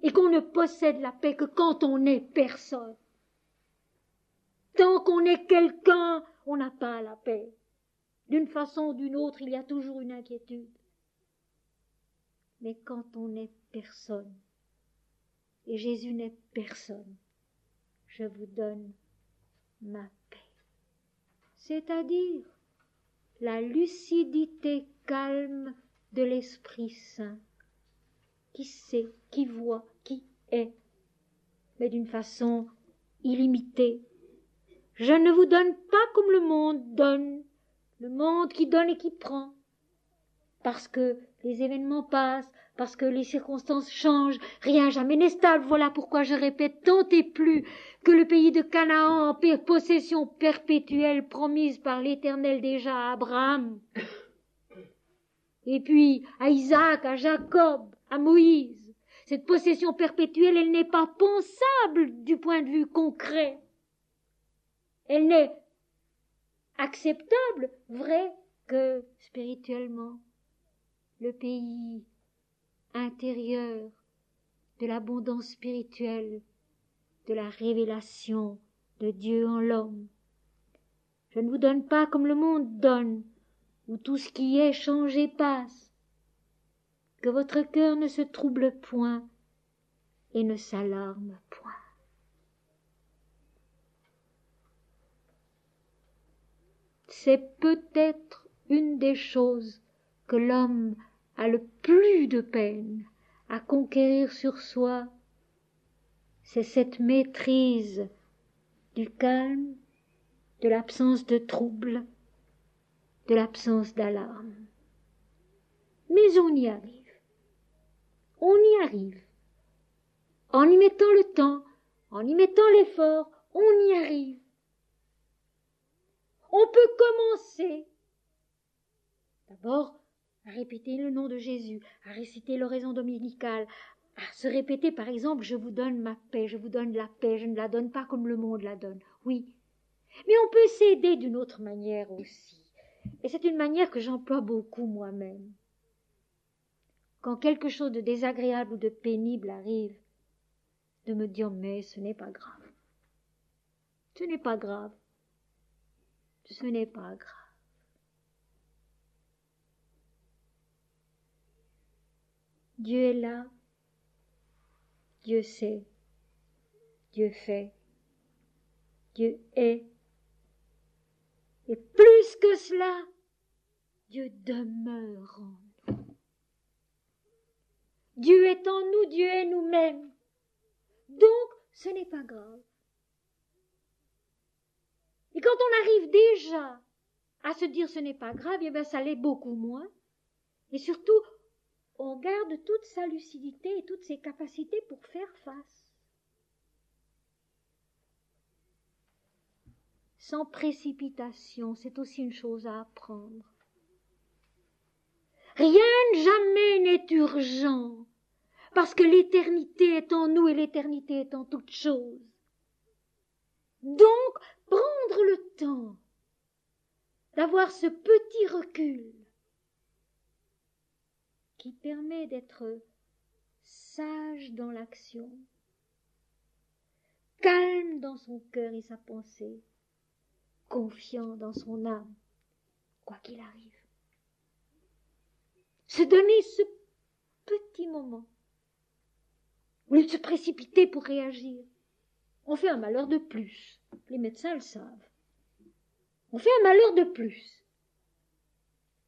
Et qu'on ne possède la paix que quand on n'est personne. Tant qu'on est quelqu'un, on n'a pas la paix. D'une façon ou d'une autre, il y a toujours une inquiétude. Mais quand on n'est personne, et Jésus n'est personne, je vous donne ma paix. C'est-à-dire la lucidité calme de l'Esprit Saint, qui sait, qui voit, qui est, mais d'une façon illimitée. Je ne vous donne pas comme le monde donne, le monde qui donne et qui prend. parce que les événements passent, parce que les circonstances changent, rien jamais n'est stable. Voilà pourquoi je répète tant et plus que le pays de Canaan, en possession perpétuelle promise par l'Éternel déjà à Abraham, et puis à Isaac, à Jacob, à Moïse, cette possession perpétuelle, elle n'est pas pensable du point de vue concret. Elle n'est acceptable, vrai, que spirituellement. Le pays intérieur de l'abondance spirituelle, de la révélation de Dieu en l'homme. Je ne vous donne pas comme le monde donne, où tout ce qui est change et passe. Que votre cœur ne se trouble point et ne s'alarme point. C'est peut-être une des choses que l'homme a le plus de peine à conquérir sur soi, c'est cette maîtrise du calme, de l'absence de trouble, de l'absence d'alarme. Mais on y arrive. On y arrive. En y mettant le temps, en y mettant l'effort, on y arrive. On peut commencer d'abord à répéter le nom de Jésus, à réciter l'oraison dominicale, à se répéter par exemple « Je vous donne ma paix, je vous donne la paix, je ne la donne pas comme le monde la donne ». Oui, mais on peut s'aider d'une autre manière aussi. Et c'est une manière que j'emploie beaucoup moi-même. Quand quelque chose de désagréable ou de pénible arrive, de me dire « mais ce n'est pas grave, ce n'est pas grave, ce n'est pas grave ». Dieu est là, Dieu sait, Dieu fait, Dieu est. Et plus que cela, Dieu demeure en nous. Dieu est en nous, Dieu est nous-mêmes. Donc, ce n'est pas grave. Et quand on arrive déjà à se dire ce n'est pas grave, eh bien ça l'est beaucoup moins. Et surtout, on garde toute sa lucidité et toutes ses capacités pour faire face. Sans précipitation, c'est aussi une chose à apprendre. Rien jamais n'est urgent, parce que l'éternité est en nous et l'éternité est en toutes choses. Donc, prendre le temps d'avoir ce petit recul qui permet d'être sage dans l'action, calme dans son cœur et sa pensée, confiant dans son âme, quoi qu'il arrive. Se donner ce petit moment, au lieu de se précipiter pour réagir. On fait un malheur de plus, les médecins le savent. On fait un malheur de plus.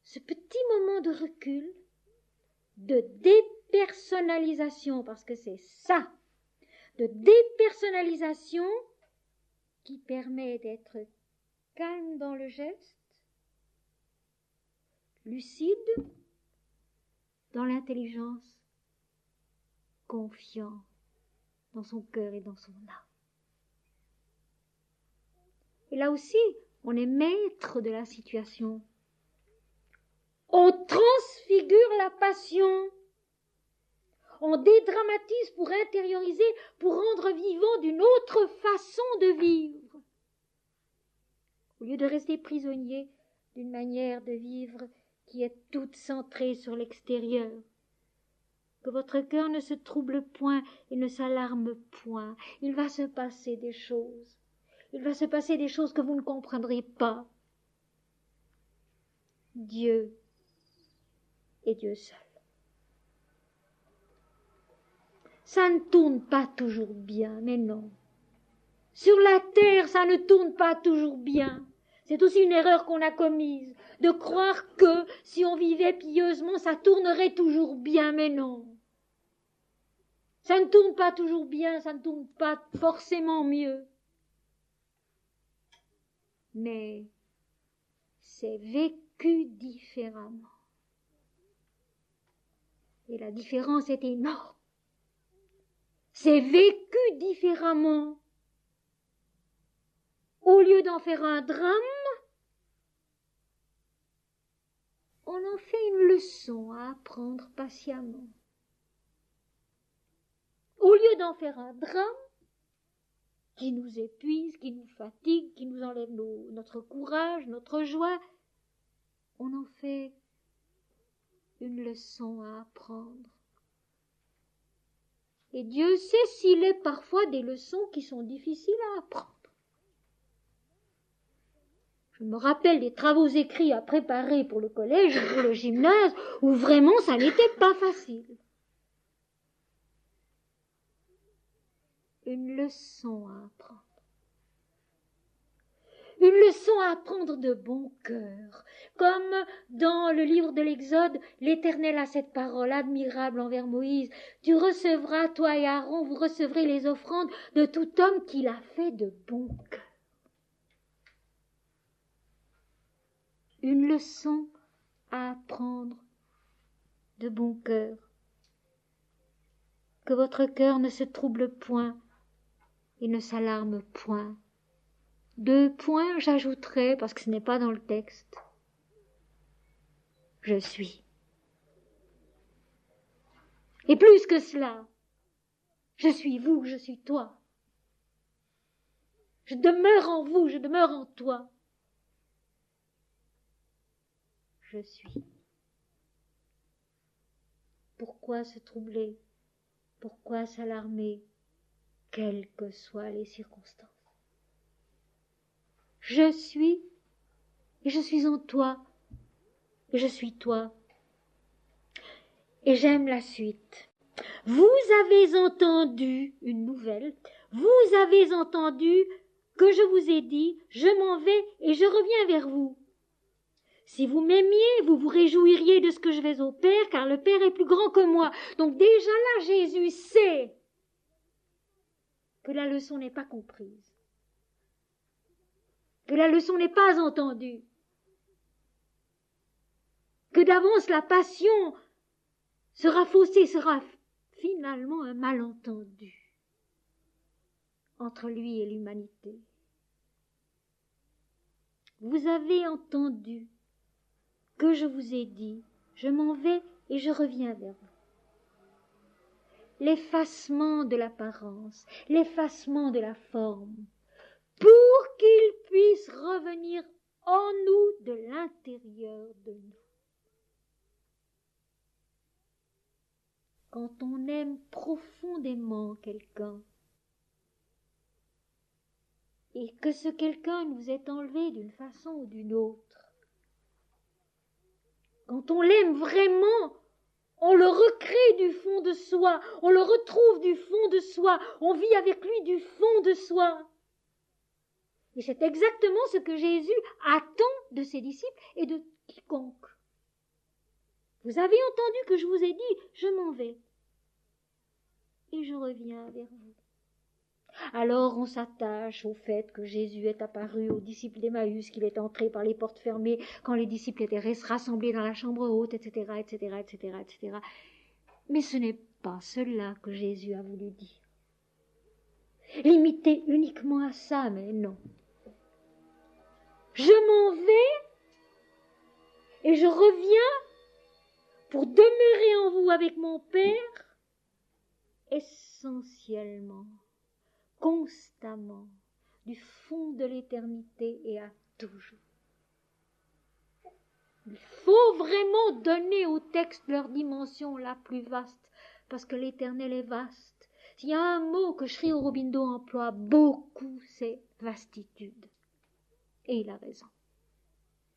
Ce petit moment de recul, de dépersonnalisation, parce que c'est ça, de dépersonnalisation qui permet d'être calme dans le geste, lucide dans l'intelligence, confiant dans son cœur et dans son âme. Et là aussi, on est maître de la situation. On transfigure la passion. On dédramatise pour intérioriser, pour rendre vivant d'une autre façon de vivre. Au lieu de rester prisonnier d'une manière de vivre qui est toute centrée sur l'extérieur. Que votre cœur ne se trouble point et ne s'alarme point. Il va se passer des choses. Il va se passer des choses que vous ne comprendrez pas. Dieu est Dieu seul. Ça ne tourne pas toujours bien, mais non. Sur la terre, ça ne tourne pas toujours bien. C'est aussi une erreur qu'on a commise, de croire que si on vivait pieusement, ça tournerait toujours bien, mais non. Ça ne tourne pas toujours bien, ça ne tourne pas forcément mieux. Mais c'est vécu différemment. Et la différence est énorme. C'est vécu différemment. Au lieu d'en faire un drame, on en fait une leçon à apprendre patiemment. Au lieu d'en faire un drame qui nous épuise, qui nous fatigue, qui nous enlève notre courage, notre joie, on en fait une leçon à apprendre. Et Dieu sait s'il est parfois des leçons qui sont difficiles à apprendre. Je me rappelle des travaux écrits à préparer pour le collège, pour le gymnase, où vraiment ça n'était pas facile. Une leçon à apprendre. Une leçon à apprendre de bon cœur. Comme dans le livre de l'Exode, l'Éternel a cette parole admirable envers Moïse. Tu recevras, toi et Aaron, vous recevrez les offrandes de tout homme qui l'a fait de bon cœur. Une leçon à apprendre de bon cœur. Que votre cœur ne se trouble point et ne s'alarme point. 2 points, j'ajouterai, parce que ce n'est pas dans le texte. Je suis. Et plus que cela, je suis vous, je suis toi. Je demeure en vous, je demeure en toi. Je suis. Pourquoi se troubler? Pourquoi s'alarmer? Quelles que soient les circonstances. Je suis, et je suis en toi, et je suis toi. Et j'aime la suite. Vous avez entendu une nouvelle, vous avez entendu que je vous ai dit, je m'en vais et je reviens vers vous. Si vous m'aimiez, vous vous réjouiriez de ce que je vais au Père, car le Père est plus grand que moi. Donc déjà là, Jésus sait que la leçon n'est pas comprise, que la leçon n'est pas entendue, que d'avance la passion sera faussée, sera finalement un malentendu entre lui et l'humanité. Vous avez entendu que je vous ai dit, je m'en vais et je reviens vers vous. L'effacement de l'apparence, l'effacement de la forme, pour qu'il puisse revenir en nous de l'intérieur de nous. Quand on aime profondément quelqu'un, et que ce quelqu'un nous est enlevé d'une façon ou d'une autre, quand on l'aime vraiment, on le recrée du fond de soi, on le retrouve du fond de soi, on vit avec lui du fond de soi. Et c'est exactement ce que Jésus attend de ses disciples et de quiconque. Vous avez entendu que je vous ai dit, je m'en vais et je reviens vers vous. Alors on s'attache au fait que Jésus est apparu aux disciples d'Emmaüs, qu'il est entré par les portes fermées quand les disciples étaient rassemblés dans la chambre haute, etc., etc., etc., etc. Mais ce n'est pas cela que Jésus a voulu dire. Limité uniquement à ça, mais non. Je m'en vais et je reviens pour demeurer en vous avec mon Père, essentiellement, constamment, du fond de l'éternité et à toujours. Il faut vraiment donner au texte leur dimension la plus vaste, parce que l'éternel est vaste. S'il y a un mot que Sri Aurobindo emploie beaucoup, c'est vastitude. Et il a raison.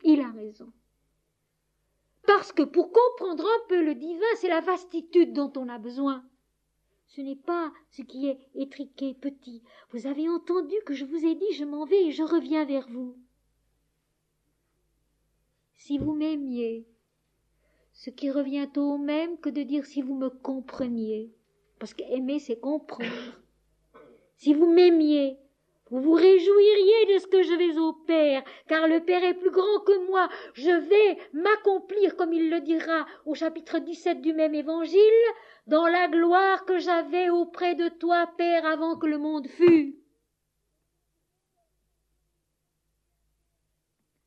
Il a raison. Parce que pour comprendre un peu le divin, c'est la vastitude dont on a besoin. Ce n'est pas ce qui est étriqué, petit. Vous avez entendu que je vous ai dit, je m'en vais et je reviens vers vous. Si vous m'aimiez, ce qui revient au même que de dire si vous me compreniez, parce qu'aimer, c'est comprendre. Si vous m'aimiez, Vous vous réjouiriez de ce que je vais au Père, car le Père est plus grand que moi. Je vais m'accomplir, comme il le dira au chapitre 17 du même évangile, dans la gloire que j'avais auprès de toi, Père, avant que le monde fût.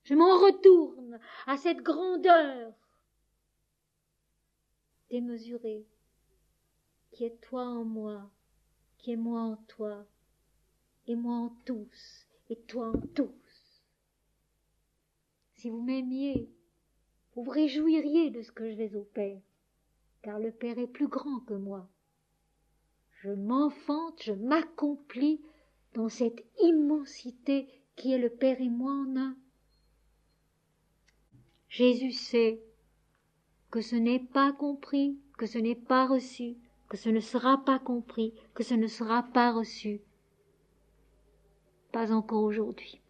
Je m'en retourne à cette grandeur démesurée qui est toi en moi, qui est moi en toi, et moi en tous, et toi en tous. Si vous m'aimiez, vous vous réjouiriez de ce que je vais au Père, car le Père est plus grand que moi. Je m'enfante, je m'accomplis dans cette immensité qui est le Père et moi en un. Jésus sait que ce n'est pas compris, que ce n'est pas reçu, que ce ne sera pas compris, que ce ne sera pas reçu. Pas encore aujourd'hui.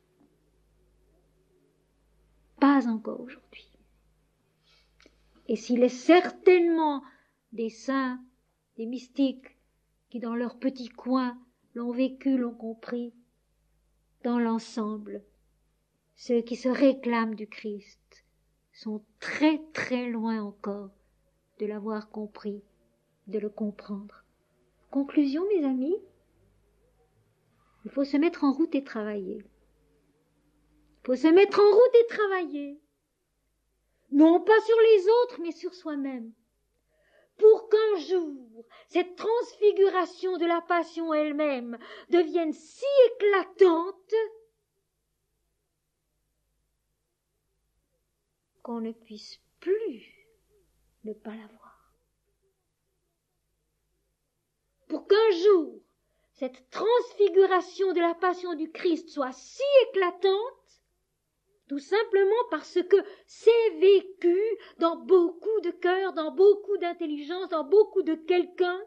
Pas encore aujourd'hui. Et s'il est certainement des saints, des mystiques, qui dans leur petit coin l'ont vécu, l'ont compris, dans l'ensemble, ceux qui se réclament du Christ sont très très loin encore de l'avoir compris, de le comprendre. Conclusion, mes amis, il faut se mettre en route et travailler. Il faut se mettre en route et travailler. Non pas sur les autres, mais sur soi-même. Pour qu'un jour, cette transfiguration de la passion elle-même devienne si éclatante qu'on ne puisse plus ne pas la voir. Pour qu'un jour, cette transfiguration de la passion du Christ soit si éclatante, tout simplement parce que c'est vécu dans beaucoup de cœurs, dans beaucoup d'intelligence, dans beaucoup de quelqu'un,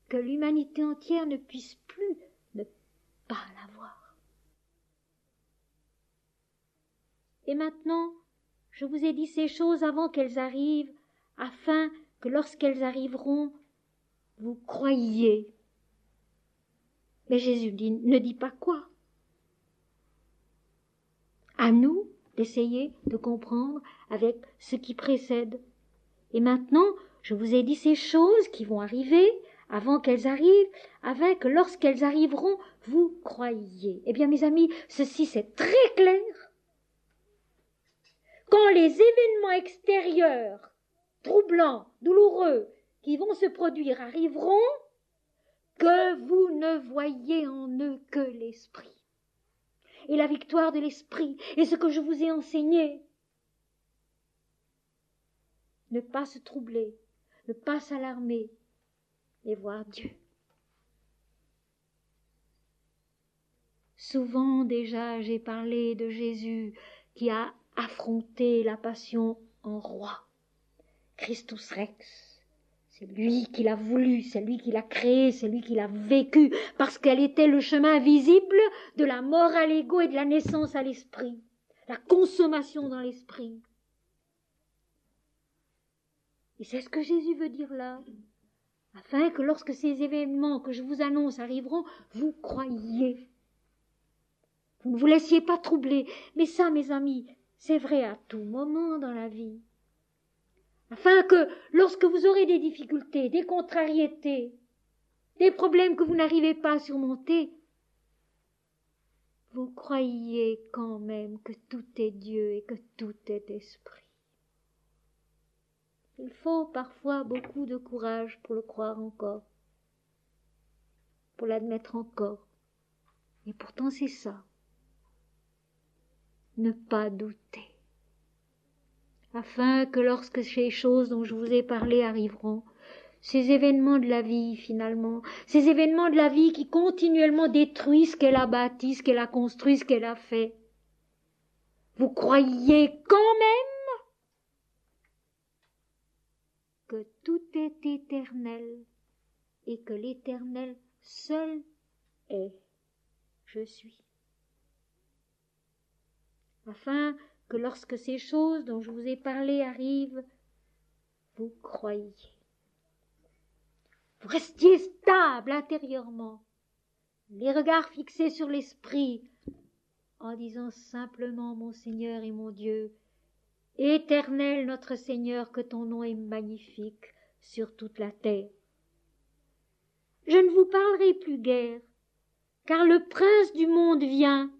que l'humanité entière ne puisse plus ne pas la voir. Et maintenant, je vous ai dit ces choses avant qu'elles arrivent, afin que lorsqu'elles arriveront, vous croyiez. Mais Jésus ne dit pas quoi. À nous d'essayer de comprendre avec ce qui précède. Et maintenant, je vous ai dit ces choses qui vont arriver avant qu'elles arrivent, afin que lorsqu'elles arriveront, vous croyiez. Eh bien, mes amis, ceci c'est très clair. Quand les événements extérieurs, troublants, douloureux, qui vont se produire arriveront, que vous ne voyez en eux que l'esprit. Et la victoire de l'esprit, et ce que je vous ai enseigné. Ne pas se troubler, ne pas s'alarmer, et voir Dieu. Souvent déjà j'ai parlé de Jésus qui a affronté la passion en roi. Christus Rex. C'est lui qui l'a voulu, c'est lui qui l'a créé, c'est lui qui l'a vécu, parce qu'elle était le chemin visible de la mort à l'ego et de la naissance à l'esprit, la consommation dans l'esprit. Et c'est ce que Jésus veut dire là, afin que lorsque ces événements que je vous annonce arriveront, vous croyiez. Vous ne vous laissiez pas troubler, mais ça, mes amis, c'est vrai à tout moment dans la vie. Afin que, lorsque vous aurez des difficultés, des contrariétés, des problèmes que vous n'arrivez pas à surmonter, vous croyiez quand même que tout est Dieu et que tout est esprit. Il faut parfois beaucoup de courage pour le croire encore, pour l'admettre encore. Et pourtant c'est ça. Ne pas douter. Afin que lorsque ces choses dont je vous ai parlé arriveront, ces événements de la vie finalement, ces événements de la vie qui continuellement détruisent ce qu'elle a bâti, ce qu'elle a construit, ce qu'elle a fait, vous croyez quand même que tout est éternel et que l'éternel seul est. Je suis. Afin que lorsque ces choses dont je vous ai parlé arrivent, vous croyez. vous restiez stable intérieurement, les regards fixés sur l'esprit, en disant simplement, mon Seigneur et mon Dieu, Éternel notre Seigneur, que ton nom est magnifique sur toute la terre. Je ne vous parlerai plus guère, car le prince du monde vient,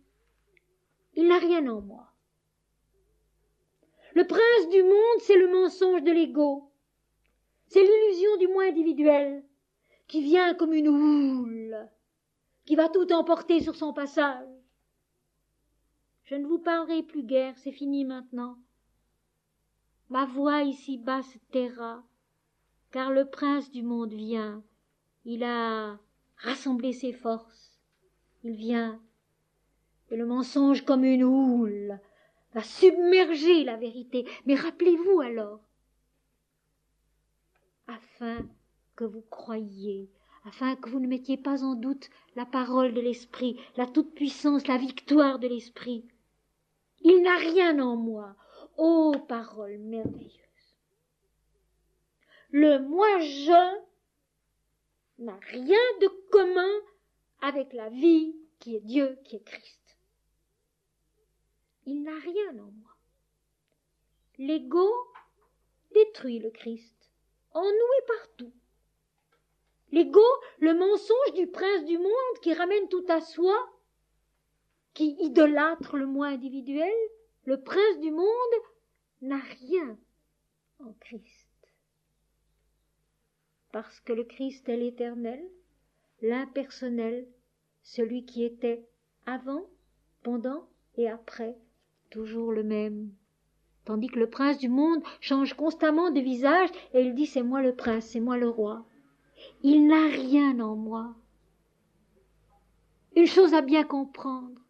il n'a rien en moi. Le prince du monde, c'est le mensonge de l'ego, c'est l'illusion du moi individuel, qui vient comme une houle, qui va tout emporter sur son passage. Je ne vous parlerai plus guère, c'est fini maintenant. Ma voix ici-bas se taira, car le prince du monde vient. Il a rassemblé ses forces. Il vient, et le mensonge comme une houle va submerger la vérité. Mais rappelez-vous alors, afin que vous croyiez, afin que vous ne mettiez pas en doute la parole de l'Esprit, la toute-puissance, la victoire de l'Esprit. Il n'a rien en moi. Ô parole merveilleuse! Le moi-je n'a rien de commun avec la vie qui est Dieu, qui est Christ. Il n'a rien en moi. L'ego détruit le Christ, en nous et partout. L'ego, le mensonge du prince du monde qui ramène tout à soi, qui idolâtre le moi individuel, le prince du monde n'a rien en Christ. Parce que le Christ est l'éternel, l'impersonnel, celui qui était avant, pendant et après, toujours le même. Tandis que le prince du monde change constamment de visage et il dit « c'est moi le prince, c'est moi le roi ». Il n'a rien en moi. Une chose à bien comprendre,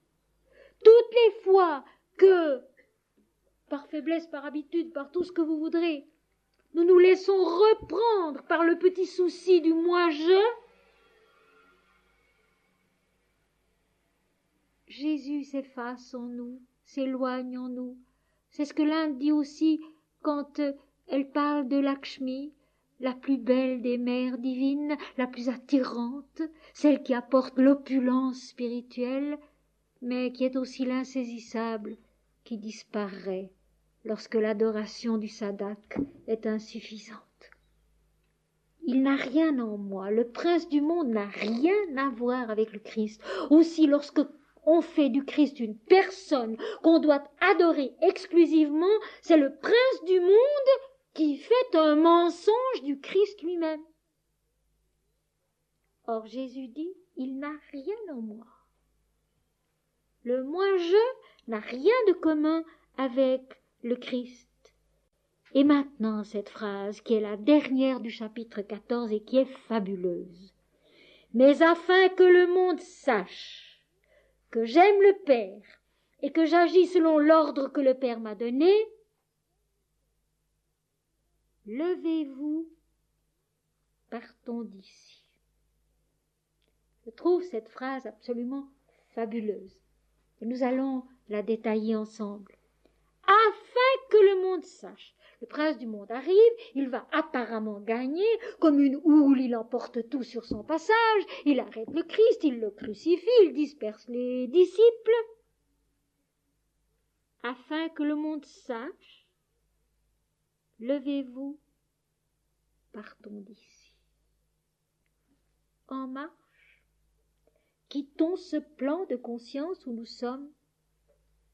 toutes les fois que, par faiblesse, par habitude, par tout ce que vous voudrez, nous nous laissons reprendre par le petit souci du moi-je, Jésus s'efface en nous, s'éloigne en nous. C'est ce que l'Inde dit aussi quand elle parle de Lakshmi, la plus belle des mères divines, la plus attirante, celle qui apporte l'opulence spirituelle, mais qui est aussi l'insaisissable, qui disparaît lorsque l'adoration du sadhak est insuffisante. Il n'a rien en moi, le prince du monde n'a rien à voir avec le Christ. Aussi, lorsque on fait du Christ une personne qu'on doit adorer exclusivement, c'est le prince du monde qui fait un mensonge du Christ lui-même. Or, Jésus dit, il n'a rien en moi. Le moi-je n'a rien de commun avec le Christ. Et maintenant, cette phrase, qui est la dernière du chapitre 14 et qui est fabuleuse. Mais afin que le monde sache que j'aime le Père et que j'agis selon l'ordre que le Père m'a donné, levez-vous, partons d'ici. Je trouve cette phrase absolument fabuleuse. Et nous allons la détailler ensemble. Afin que le monde sache. Le prince du monde arrive, il va apparemment gagner, comme une houle, il emporte tout sur son passage, il arrête le Christ, il le crucifie, il disperse les disciples. Afin que le monde sache, levez-vous, partons d'ici. En marche, quittons ce plan de conscience où nous sommes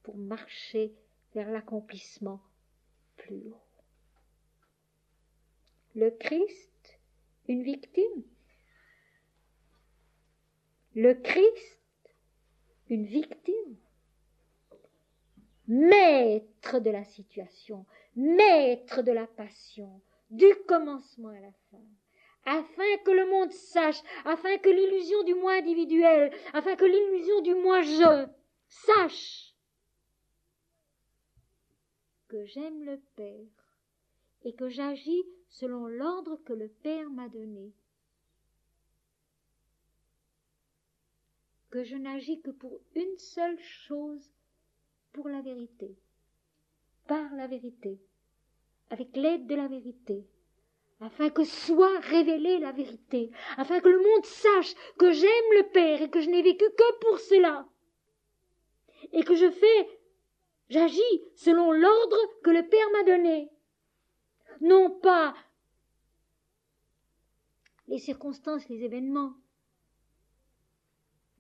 pour marcher vers l'accomplissement plus haut. Le Christ, une victime. Le Christ, une victime. Maître de la situation, maître de la passion, du commencement à la fin. Afin que le monde sache, afin que l'illusion du moi individuel, afin que l'illusion du moi-je sache que j'aime le Père et que j'agis selon l'ordre que le Père m'a donné, que je n'agis que pour une seule chose, pour la vérité, par la vérité, avec l'aide de la vérité, afin que soit révélée la vérité, afin que le monde sache que j'aime le Père et que je n'ai vécu que pour cela, et que j'agis selon l'ordre que le Père m'a donné, non pas les circonstances, les événements,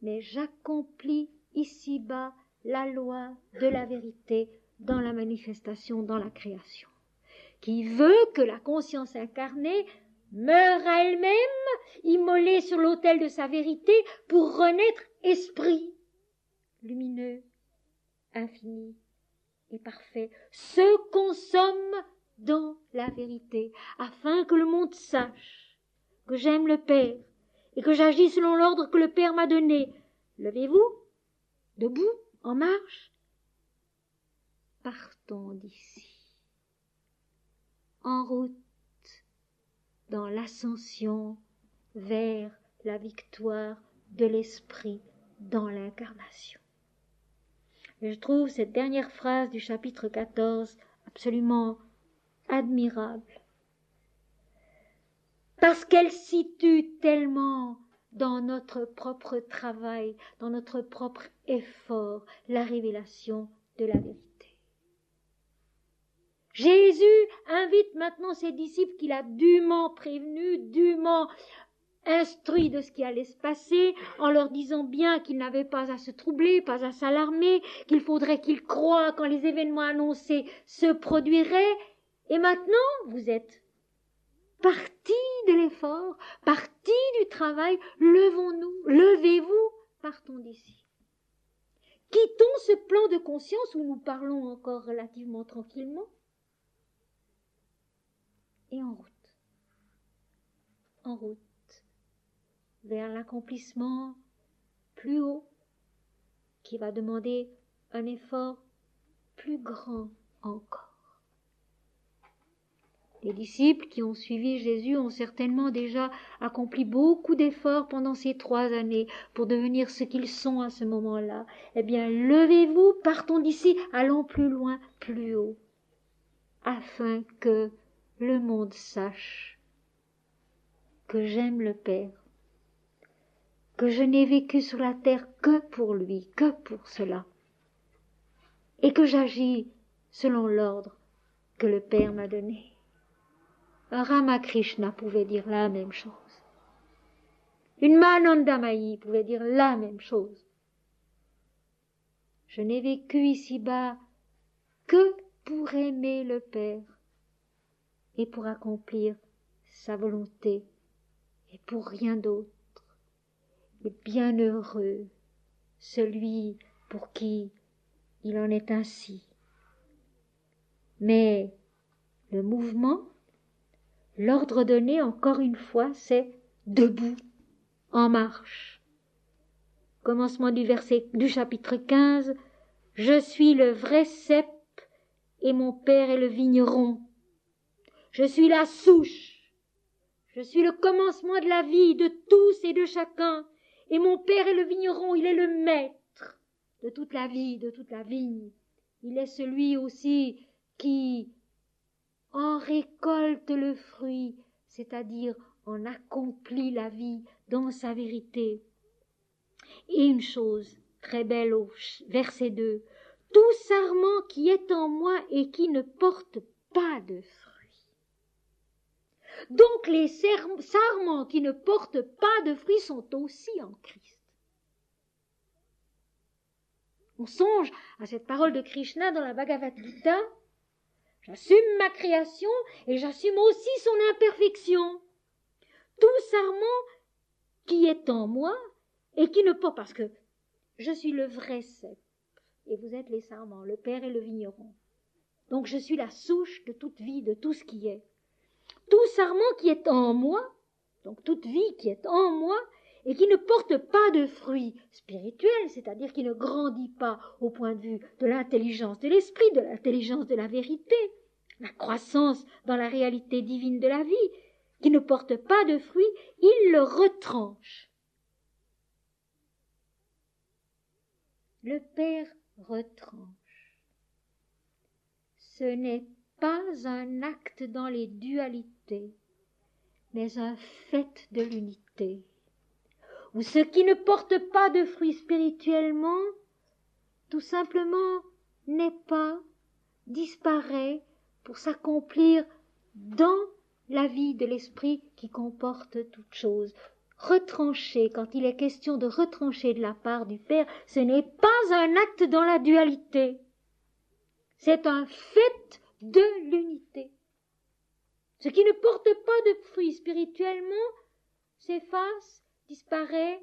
mais j'accomplis ici-bas la loi de la vérité dans la manifestation, dans la création, qui veut que la conscience incarnée meure à elle-même, immolée sur l'autel de sa vérité, pour renaître esprit lumineux, infini et parfait, se consomme dans la vérité, afin que le monde sache que j'aime le Père et que j'agis selon l'ordre que le Père m'a donné. Levez-vous, debout, en marche. Partons d'ici, en route, dans l'ascension vers la victoire de l'Esprit dans l'incarnation. Et je trouve cette dernière phrase du chapitre 14 absolument admirable, parce qu'elle situe tellement dans notre propre travail, dans notre propre effort, la révélation de la vérité. Jésus invite maintenant ses disciples qu'il a dûment prévenus, dûment instruits de ce qui allait se passer, en leur disant bien qu'ils n'avaient pas à se troubler, pas à s'alarmer, qu'il faudrait qu'ils croient quand les événements annoncés se produiraient. Et maintenant, vous êtes partis de l'effort, partis du travail, levez-vous, partons d'ici. Quittons ce plan de conscience où nous parlons encore relativement tranquillement, et en route, vers l'accomplissement plus haut, qui va demander un effort plus grand encore. Les disciples qui ont suivi Jésus ont certainement déjà accompli beaucoup d'efforts pendant ces 3 années pour devenir ce qu'ils sont à ce moment-là. Eh bien, levez-vous, partons d'ici, allons plus loin, plus haut, afin que le monde sache que j'aime le Père, que je n'ai vécu sur la terre que pour lui, que pour cela, et que j'agis selon l'ordre que le Père m'a donné. Ramakrishna pouvait dire la même chose. Une Manandamayi pouvait dire la même chose. Je n'ai vécu ici-bas que pour aimer le Père et pour accomplir sa volonté et pour rien d'autre. Et bienheureux celui pour qui il en est ainsi. Mais le mouvement, l'ordre donné encore une fois, c'est debout, en marche. Commencement du chapitre 15, je suis le vrai cep et mon Père est le vigneron. Je suis la souche. Je suis le commencement de la vie de tous et de chacun. Et mon Père est le vigneron, il est le maître de toute la vie, de toute la vigne. Il est celui aussi qui en récolte le fruit, c'est-à-dire en accomplit la vie dans sa vérité. Et une chose très belle au verset 2, tout sarment qui est en moi et qui ne porte pas de fruits. Donc les sarments qui ne portent pas de fruits sont aussi en Christ. On songe à cette parole de Krishna dans la Bhagavad Gita. J'assume ma création et j'assume aussi son imperfection. Tout sarment qui est en moi et qui ne porte, parce que je suis le vrai cep et vous êtes les sarments, le Père et le vigneron. Donc je suis la souche de toute vie, de tout ce qui est. Tout sarment qui est en moi, donc toute vie qui est en moi, et qui ne porte pas de fruits spirituels, c'est-à-dire qui ne grandit pas au point de vue de l'intelligence de l'esprit, de l'intelligence de la vérité, la croissance dans la réalité divine de la vie, qui ne porte pas de fruits, il le retranche. Le Père retranche. Ce n'est pas un acte dans les dualités, mais un fait de l'unité, où ce qui ne porte pas de fruits spirituellement, tout simplement n'est pas, disparaît pour s'accomplir dans la vie de l'esprit qui comporte toute chose. Retrancher, quand il est question de retrancher de la part du Père, ce n'est pas un acte dans la dualité, c'est un fait de l'unité. Ce qui ne porte pas de fruits spirituellement s'efface, disparaît,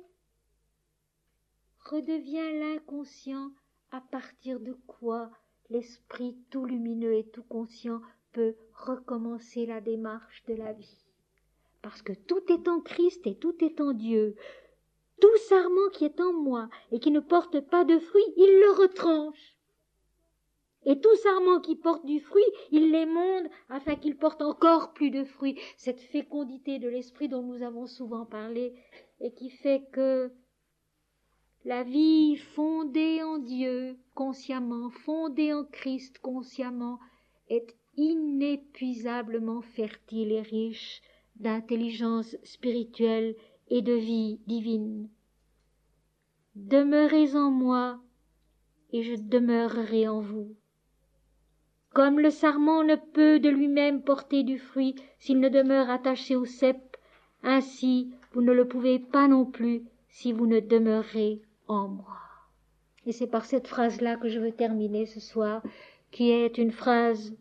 redevient l'inconscient, à partir de quoi l'esprit tout lumineux et tout conscient peut recommencer la démarche de la vie. Parce que tout est en Christ et tout est en Dieu. Tout sarment qui est en moi et qui ne porte pas de fruit, il le retranche. Et tout sarment qui porte du fruit, il l'émonde afin qu'il porte encore plus de fruits. Cette fécondité de l'esprit dont nous avons souvent parlé et qui fait que la vie fondée en Dieu consciemment, fondée en Christ consciemment, est inépuisablement fertile et riche d'intelligence spirituelle et de vie divine. Demeurez en moi et je demeurerai en vous. Comme le sarment ne peut de lui-même porter du fruit s'il ne demeure attaché au cep, ainsi vous ne le pouvez pas non plus si vous ne demeurez en moi. Et c'est par cette phrase-là que je veux terminer ce soir, qui est une phrase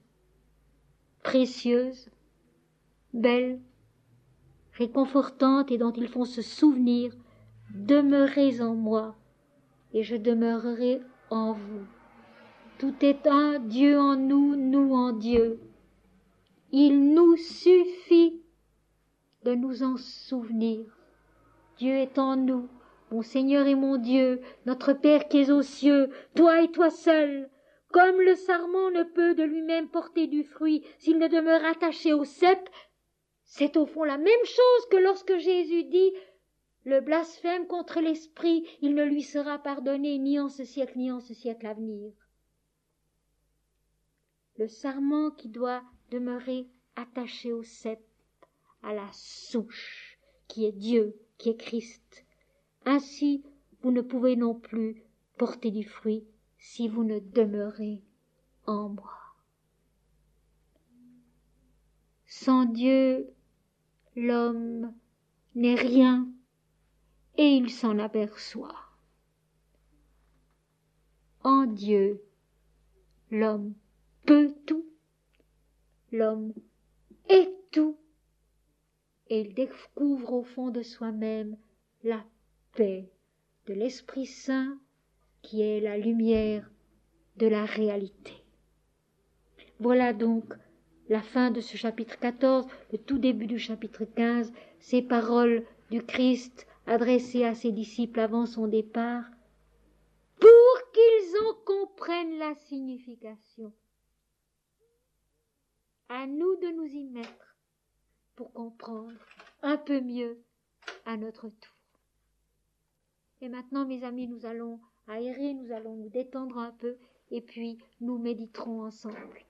précieuse, belle, réconfortante et dont il faut se souvenir. Demeurez en moi et je demeurerai en vous. Tout est un, Dieu en nous, nous en Dieu. Il nous suffit de nous en souvenir. Dieu est en nous, mon Seigneur et mon Dieu, notre Père qui es aux cieux, toi et toi seul. Comme le sarment ne peut de lui-même porter du fruit s'il ne demeure attaché au cep, c'est au fond la même chose que lorsque Jésus dit « Le blasphème contre l'esprit, il ne lui sera pardonné ni en ce siècle ni en ce siècle à venir. » Le sarment qui doit demeurer attaché au cep, à la souche, qui est Dieu, qui est Christ. Ainsi, vous ne pouvez non plus porter du fruit si vous ne demeurez en moi. Sans Dieu, l'homme n'est rien et il s'en aperçoit. En Dieu, l'homme peut tout, l'homme est tout, et il découvre au fond de soi-même la paix de l'Esprit Saint qui est la lumière de la réalité. Voilà donc la fin de ce chapitre 14, le tout début du chapitre 15, ces paroles du Christ adressées à ses disciples avant son départ, pour qu'ils en comprennent la signification. À nous de nous y mettre pour comprendre un peu mieux à notre tour. Et maintenant, mes amis, nous allons aérer, nous allons nous détendre un peu, et puis nous méditerons ensemble.